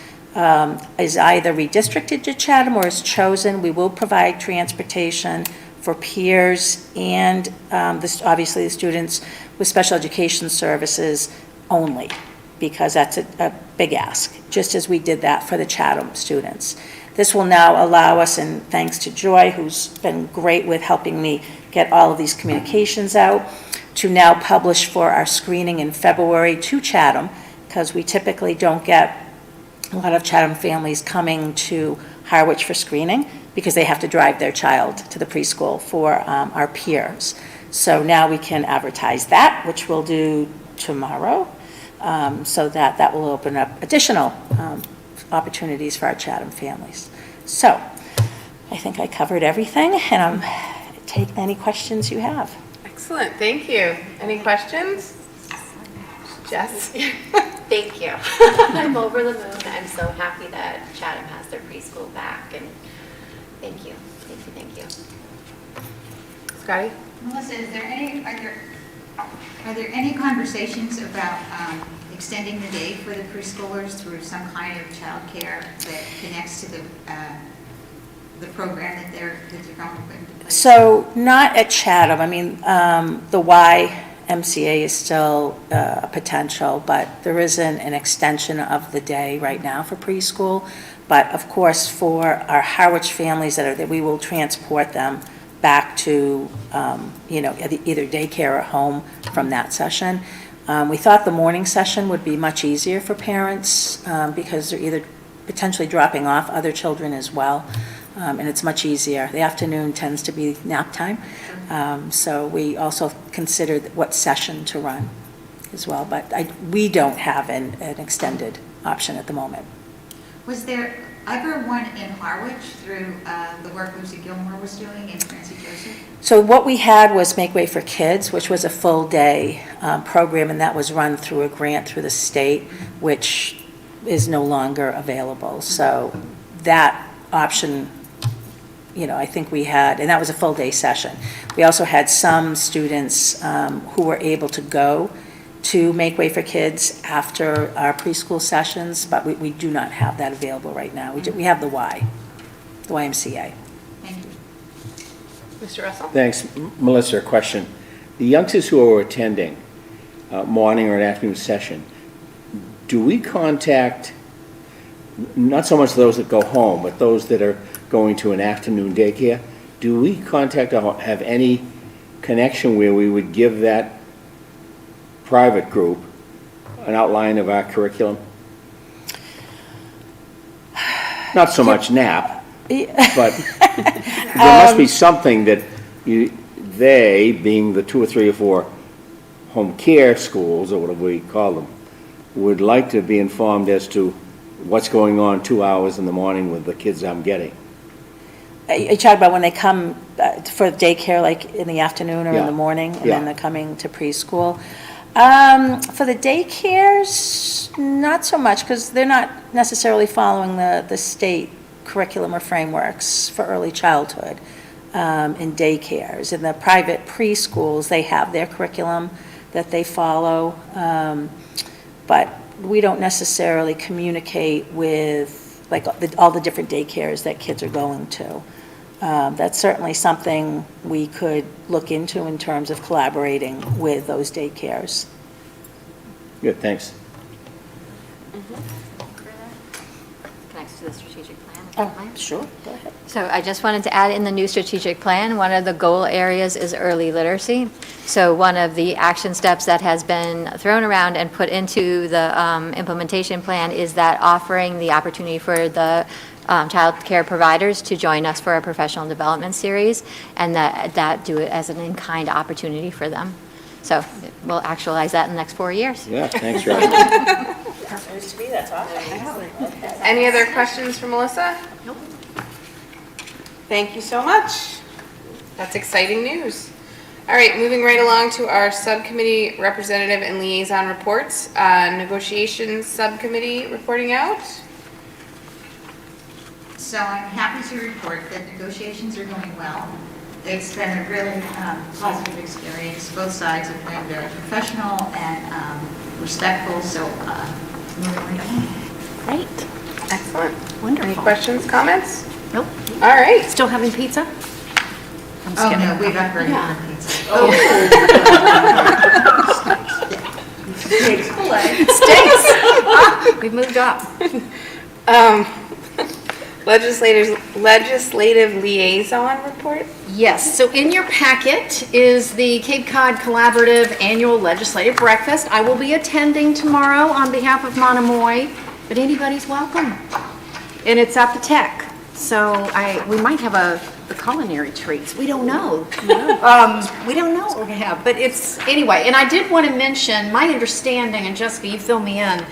is either redistricted to Chatham or is chosen, we will provide transportation for peers and obviously the students with special education services only, because that's a big ask, just as we did that for the Chatham students. This will now allow us, and thanks to Joy, who's been great with helping me get all of these communications out, to now publish for our screening in February to Chatham, because we typically don't get a lot of Chatham families coming to Harwich for screening, because they have to drive their child to the preschool for our peers. So now we can advertise that, which we'll do tomorrow, so that will open up additional opportunities for our Chatham families. So I think I covered everything, and take any questions you have. Excellent, thank you. Any questions? Jess? Thank you. I'm over the moon. I'm so happy that Chatham has their preschool back, and thank you. Thank you. Scotty? Melissa, are there any conversations about extending the day for the preschoolers through some kind of childcare that connects to the program that they're going to put into place? So not at Chatham. I mean, the YMCA is still a potential, but there isn't an extension of the day right now for preschool. But of course, for our Harwich families that are there, we will transport them back to, either daycare or home from that session. We thought the morning session would be much easier for parents because they're either potentially dropping off other children as well, and it's much easier. The afternoon tends to be nap time, so we also considered what session to run as well, but we don't have an extended option at the moment. Was there ever one in Harwich through the work Lucy Gilmore was doing and Francie Joseph? So what we had was Make Way for Kids, which was a full-day program, and that was run through a grant through the state, which is no longer available. So that option, I think we had, and that was a full-day session. We also had some students who were able to go to Make Way for Kids after our preschool sessions, but we do not have that available right now. We have the YMCA. Thank you. Mr. Russell? Thanks. Melissa, a question. The youngsters who are attending morning or an afternoon session, do we contact, not so much those that go home, but those that are going to an afternoon daycare, do we contact or have any connection where we would give that private group an outline of our curriculum? Not so much NAP, but there must be something that they, being the 2 or 3 or 4 home care schools, or whatever we call them, would like to be informed as to what's going on 2 hours in the morning with the kids I'm getting. You talk about when they come for daycare, like in the afternoon or in Yeah. the morning, and Yeah. then they're coming to preschool. For the daycares, not so much, because they're not necessarily following the state curriculum or frameworks for early childhood in daycares. In the private preschools, they have their curriculum that they follow, but we don't necessarily communicate with all the different daycares that kids are going to. That's certainly something we could look into in terms of collaborating with those daycares. Good, thanks. Connects to the strategic plan. Oh, sure, go ahead. So I just wanted to add, in the new strategic plan, one of the goal areas is early literacy. So one of the action steps that has been thrown around and put into the implementation plan is that offering the opportunity for the child care providers to join us for a professional development series, and that do it as an in-kind opportunity for them. So we'll actualize that in the next 4 years. Yeah, thanks, Rob. News to me, that's awesome. Any other questions for Melissa? Nope. Thank you so much. That's exciting news. All right, moving right along to our subcommittee representative and liaison reports. Negotiations subcommittee reporting out. So I'm happy to report that negotiations are going well. It's been a really positive experience. Both sides have been very professional and respectful, so moving right along. Great. Excellent. Wonderful. Any questions, comments? Nope. All right. Still having pizza? I'm just Oh, kidding. no, we've upgraded Yeah. the pizza. Steaks. We've moved up. Legislative liaison report? Yes, so in your packet is the Cape Cod Collaborative Annual Legislative Breakfast. I will be attending tomorrow on behalf of Monomoy, but anybody's welcome. And it's at the Tech, so we might have the culinary treats. We don't know. We don't know what we're gonna have, but anyway, and I did want to mention, my understanding, and Jessica, you fill me in,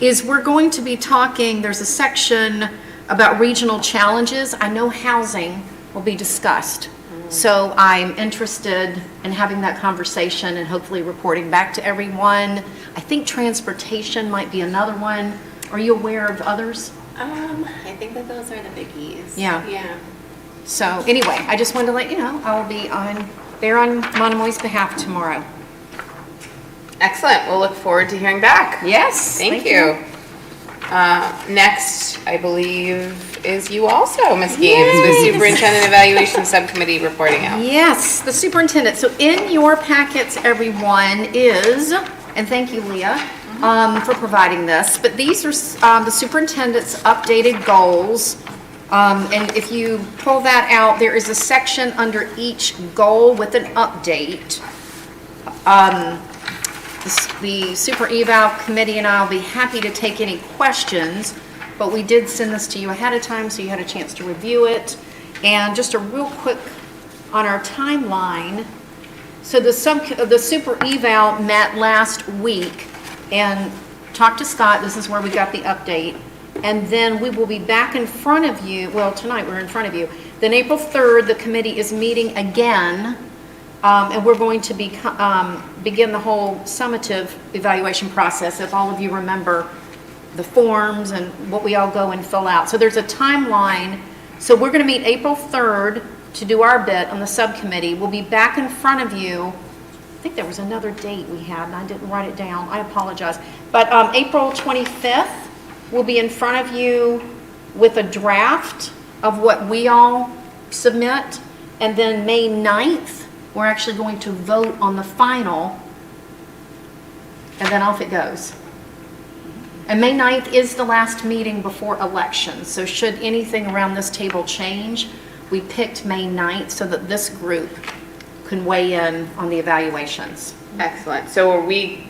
is we're going to be talking, there's a section about regional challenges. I know housing will be discussed. So I'm interested in having that conversation and hopefully reporting back to everyone. I think transportation might be another one. Are you aware of others? I think that those are the biggies. Yeah. Yeah. So anyway, I just wanted to let you know, I will be there on Monomoy's behalf tomorrow. Excellent. We'll look forward to hearing back. Yes. Thank you. Next, I believe, is you also, Ms. Gaines, with Superintendent Evaluation Subcommittee reporting out. Yes, the superintendent. So in your packets, everyone, is, and thank you, Leah, for providing this, but these are the superintendent's updated goals. And if you pull that out, there is a section under each goal with an update. The Super Eval Committee and I will be happy to take any questions, but we did send this to you ahead of time, so you had a chance to review it. And just a real quick on our timeline. So the Super Eval met last week and talked to Scott. This is where we got the update. And then we will be back in front of you, well, tonight we're in front of you. Then April 3rd, the committee is meeting again, and we're going to begin the whole summative evaluation process, if all of you remember the forms and what we all go and fill out. So there's a timeline. So we're going to meet April 3rd to do our bit on the subcommittee. We'll be back in front of you. I think there was another date we had, and I didn't write it down. I apologize. But April 25th, we'll be in front of you with a draft of what we all submit. And then May 9th, we're actually going to vote on the final, and then off it goes. And May 9th is the last meeting before elections, so should anything around this table change, we picked May 9th so that this group can weigh in on the evaluations. Excellent. So are we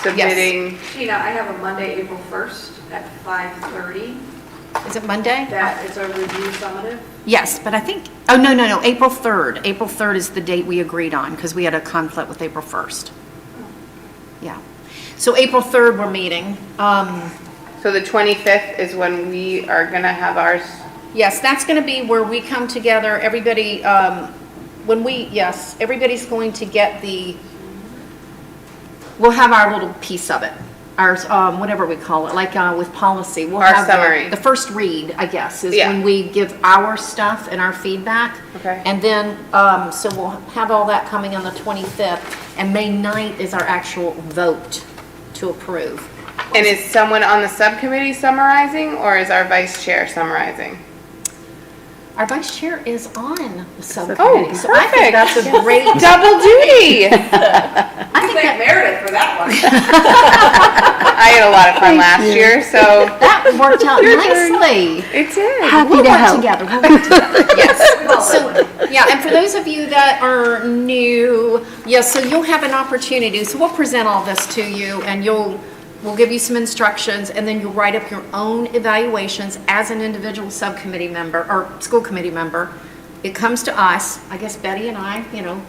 submitting? Tina, I have a Monday, April 1st at 5:30. Is it Monday? That is a review summative. Yes, but I think, oh, no, April 3rd. April 3rd is the date we agreed on because we had a conflict with April 1st. Yeah. So April 3rd, we're meeting. So the 25th is when we are going to have ours? Yes, that's going to be where we come together, everybody, everybody's going to get we'll have our little piece of it, our, whatever we call it, like with policy. We'll Our have summary. The first read, I guess, is Yeah. when we give our stuff and our feedback. Okay. And then, so we'll have all that coming on the 25th, and May 9th is our actual vote to approve. And is someone on the subcommittee summarizing, or is our vice chair summarizing? Our vice chair is on the subcommittee. So I think perfect. that's a great. Double duty. I think that Meredith for that one. I had a lot of fun last year, so. That worked out nicely. It did. We'll work together. We'll work together. Yes. So, yeah, and for those of you that are new, yes, so you'll have an opportunity. So we'll present all this to you, and we'll give you some instructions, and then you'll write up your own evaluations as an individual subcommittee member or school committee member. It comes to us, I guess Betty and I,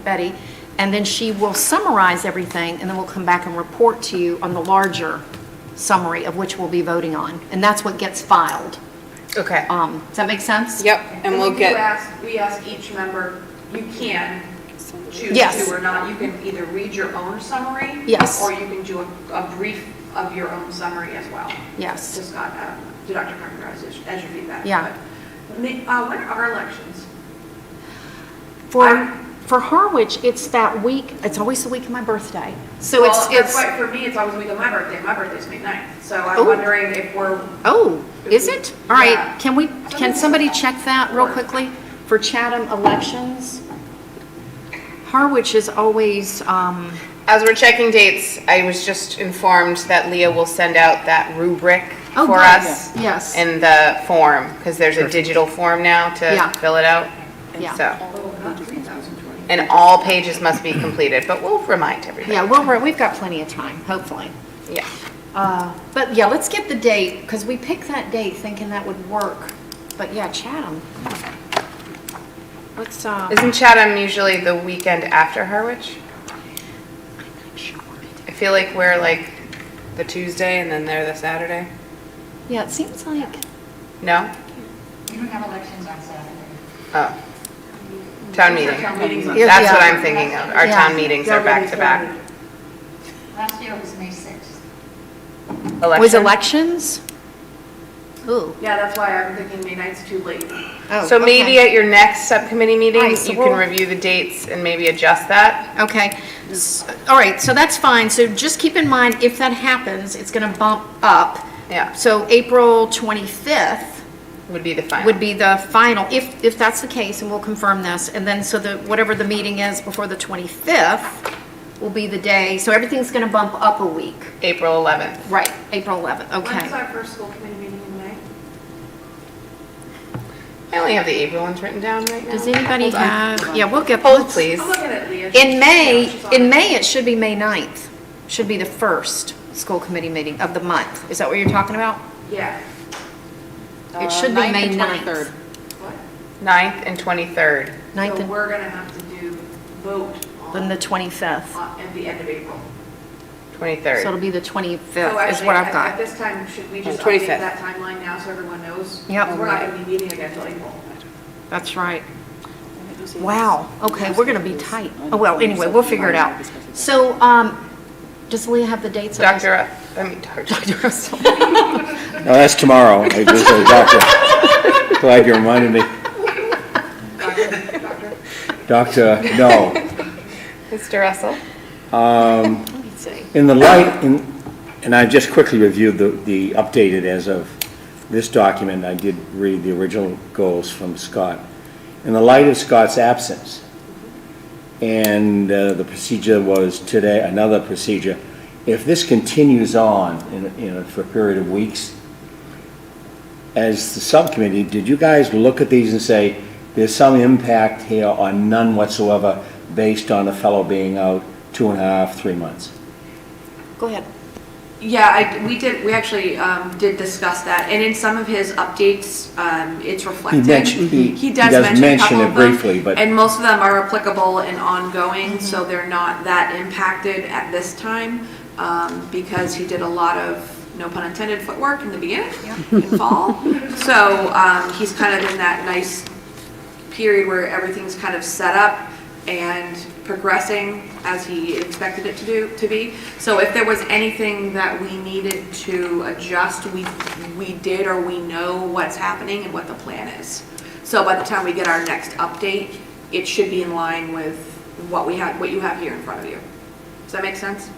Betty, and then she will summarize everything, and then we'll come back and report to you on the larger summary of which we'll be voting on, and that's what gets filed. Okay. Does that make sense? Yep, and we'll get. We ask each member, you can choose Yes. to or not. You can either read your own summary. Yes. Or you can do a brief of your own summary as well. Yes. Just got, to Dr. Carpenter as your feedback. Yeah. But, when are elections? For Harwich, it's that week. It's always the week of my birthday. So Well, it's that's why for me, it's always the week of my birthday. My birthday's May 9th. So I'm Oh. wondering if we're. Oh, is it? All right, Yeah. can somebody check that real quickly for Chatham elections? Harwich is always, As we're checking dates, I was just informed that Leah will send out that rubric Oh, for good. us. Yes. In the form, because there's a digital form now to Yeah. fill it out. Yeah. So. And all pages must be completed, but we'll remind everybody. yeah, we've got plenty of time, hopefully. Yeah. But yeah, let's get the date, because we picked that date thinking that would work. But yeah, Chatham. Let's, Isn't Chatham usually the weekend after Harwich? I feel like we're like the Tuesday and then they're the Saturday. yeah, it seems like, No? We don't have elections on Saturday. Oh. Town meeting. Town meetings on That's Yeah. what I'm thinking of. Our Yeah. town meetings are back to back. Last year it was May 6th. was elections? Ooh. Yeah, that's why I'm thinking May 9th's too late. Oh, So maybe okay. at your next subcommittee meeting, Right, so you can we'll- review the dates and maybe adjust that. Okay, all right, so that's fine. So just keep in mind, if that happens, it's gonna bump up. Yeah. So April 25th Would be the final. would be the final, if that's the case, and we'll confirm this. And then, so whatever the meeting is before the 25th will be the day, so everything's gonna bump up a week. April 11th. Right, April 11th, okay. When's our first school committee meeting in May? I only have the April ones written down right now. Does anybody Hold on. have, yeah, we'll get. Hold, please. I'm looking at Leah. In May, it should be May 9th. Should be the first school committee meeting of the month. Is that what you're talking about? Yeah. It should be 9th May and 9th. 23rd. What? 9th and 23rd. 9th So and we're gonna have to do vote then on, the 25th. at the end of April. 23rd. So it'll be the 25th So is actually, what I've at got. this time, should we just update 25th. that timeline now so everyone knows? Yep. We're not going to be meeting again until April. That's right. Wow, okay, we're gonna be tight. Oh, well, anyway, we'll figure it out. So, does Leah have the dates? Dr. Russell. No, that's tomorrow. I just said, Doctor. Glad you reminded me. Doctor, no. Mr. Russell? In the light, and I just quickly reviewed the updated as of this document. I did read the original goals from Scott. In the light of Scott's absence, and the procedure was today, another procedure, if this continues on for a period of weeks, as the subcommittee, did you guys look at these and say, there's some impact here or none whatsoever based on a fellow being out 2.5, 3 months? Go ahead. Yeah, we actually did discuss that, and in some of his updates, it's reflected. He does mention a couple it of them, briefly, but and most of them are applicable and ongoing, so they're not that impacted at this time, because he did a lot of, no pun intended, footwork in the beginning, in fall. So he's kind of in that nice period where everything's kind of set up and progressing as he expected it to be. So if there was anything that we needed to adjust, we did, or we know what's happening and what the plan is. So by the time we get our next update, it should be in line with what you have here in front of you. Does that make sense?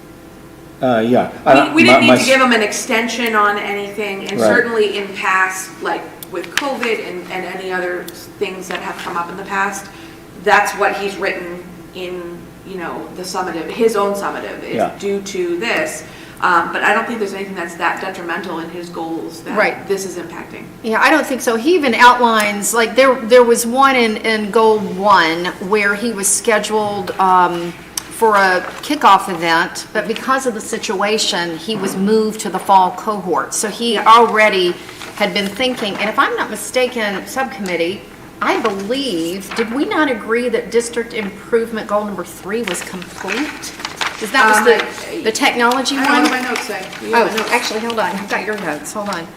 Yeah. We didn't need to give him an extension on anything, and Right. certainly in past, like with COVID and any other things that have come up in the past, that's what he's written in, the summative, his own summative is due to this. But I don't think there's anything that's that detrimental in his goals that this is impacting. Yeah, I don't think so. He even outlines, like, there was one in Goal 1 where he was scheduled for a kickoff event, but because of the situation, he was moved to the fall cohort. So he already had been thinking, and if I'm not mistaken, subcommittee, I believe, did we not agree that district improvement goal number 3 was complete? Because that was the technology one? I don't know what my notes say. Oh, actually, hold on. I've got your notes. Hold on.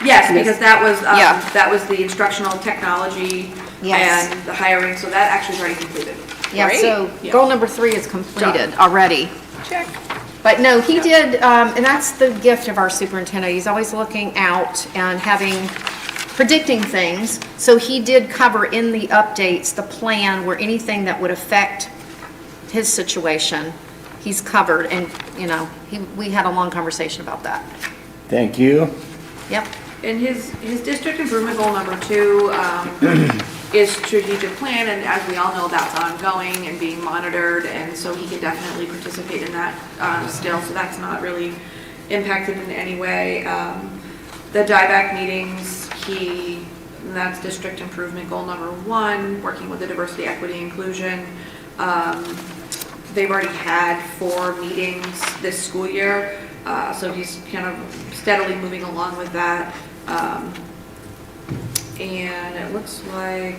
Yes, because that was the instructional technology and the hiring, so that actually is already completed. Yeah, Right? so Yeah. goal number 3 is completed Done. already. Check. But no, he did, and that's the gift of our superintendent. He's always looking out and predicting things. So he did cover in the updates, the plan, where anything that would affect his situation, he's covered. And, we had a long conversation about that. Thank you. Yep. And his district improvement goal number 2 is strategic plan, and as we all know, that's ongoing and being monitored, and so he can definitely participate in that still, so that's not really impacted in any way. The dieback meetings, that's district improvement goal number 1, working with the diversity, equity, inclusion. They've already had 4 meetings this school year, so he's kind of steadily moving along with that. And it looks like,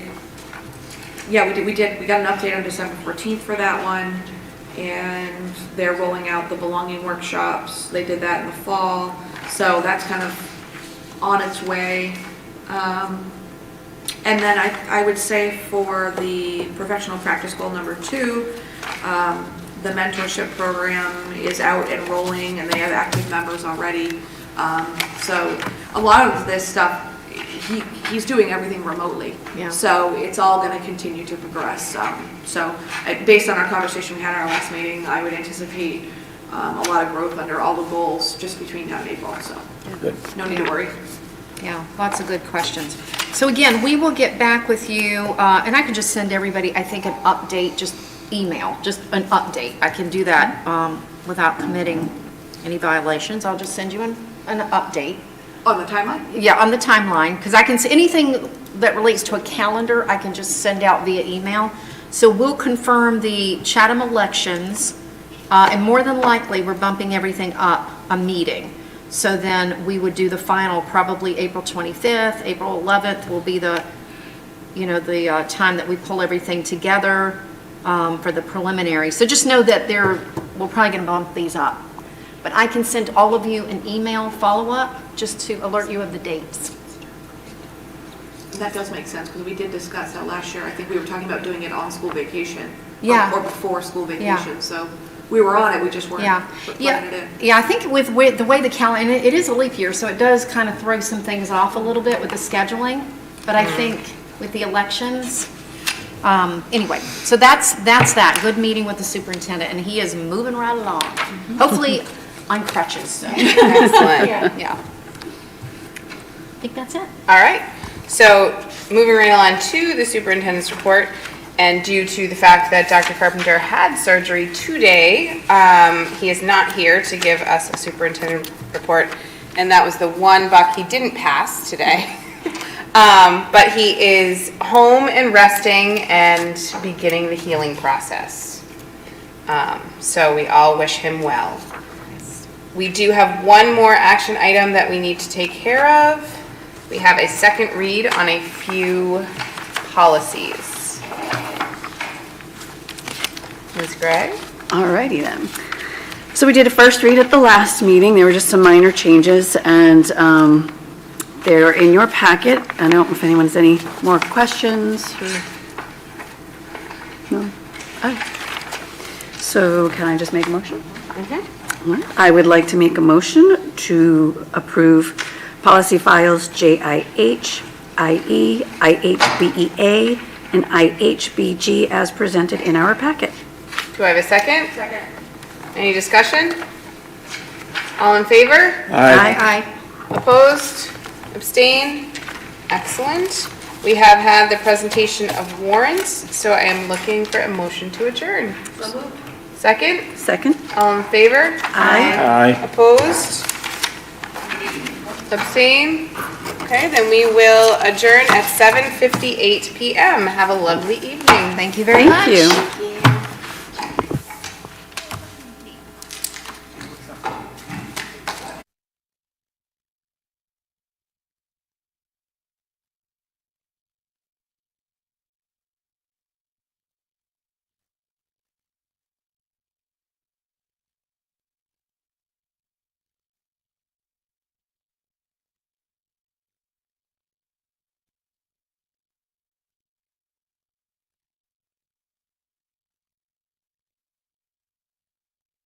we got an update on December 14th for that one, and they're rolling out the belonging workshops. They did that in the fall, so that's kind of on its way. And then I would say for the professional practice goal number 2, the mentorship program is out and rolling, and they have active members already. So a lot of this stuff, he's doing everything remotely. Yeah. So it's all going to continue to progress. So based on our conversation we had at our last meeting, I would anticipate a lot of growth under all the goals just between now and April. So no need to worry. Yeah, lots of good questions. So again, we will get back with you, and I can just send everybody, I think, an update, just email, just an update. I can do that without committing any violations. I'll just send you an update. On the timeline? Yeah, on the timeline, because I can see anything that relates to a calendar, I can just send out via email. So we'll confirm the Chatham elections, and more than likely, we're bumping everything up a meeting. So then we would do the final, probably April 25th, April 11th will be the time that we pull everything together for the preliminary. So just know that we're probably going to bump these up. But I can send all of you an email follow-up just to alert you of the dates. That does make sense, because we did discuss that last year. I think we were talking about doing it on school vacation. Yeah. Or before school Yeah. vacation, so we were on it, we just weren't Yeah, putting yeah, it in. yeah. I think with the way the calendar, and it is a leap year, so it does kind of throw some things off a little bit with the scheduling. But I think with the elections, anyway, so that's that. Good meeting with the superintendent, and he is moving right along. Hopefully on crutches. Excellent. Yeah. I think that's it. All right, so moving right on to the superintendent's report, and due to the fact that Dr. Carpenter had surgery today, he is not here to give us a superintendent report, and that was the one buck he didn't pass today. But he is home and resting and beginning the healing process. So we all wish him well. We do have one more action item that we need to take care of. We have a second read on a few policies. Ms. Gray? Alrighty then. So we did a first read at the last meeting. There were just some minor changes, and they're in your packet. I don't know if anyone has any more questions. No? Oh. So can I just make a motion? I would like to make a motion to approve policy files JIH, IE, IHBEA, and IHBG as presented in our packet. Do I have a second? Second. Any discussion? All in favor? Aye. Opposed? Abstain? Excellent. We have had the presentation of warrants, so I am looking for a motion to adjourn. So moved. Second? Second. All in favor? Aye. Opposed? Abstain? Okay, then we will adjourn at 7:58 PM. Have a lovely evening. Thank you very much. Thank you.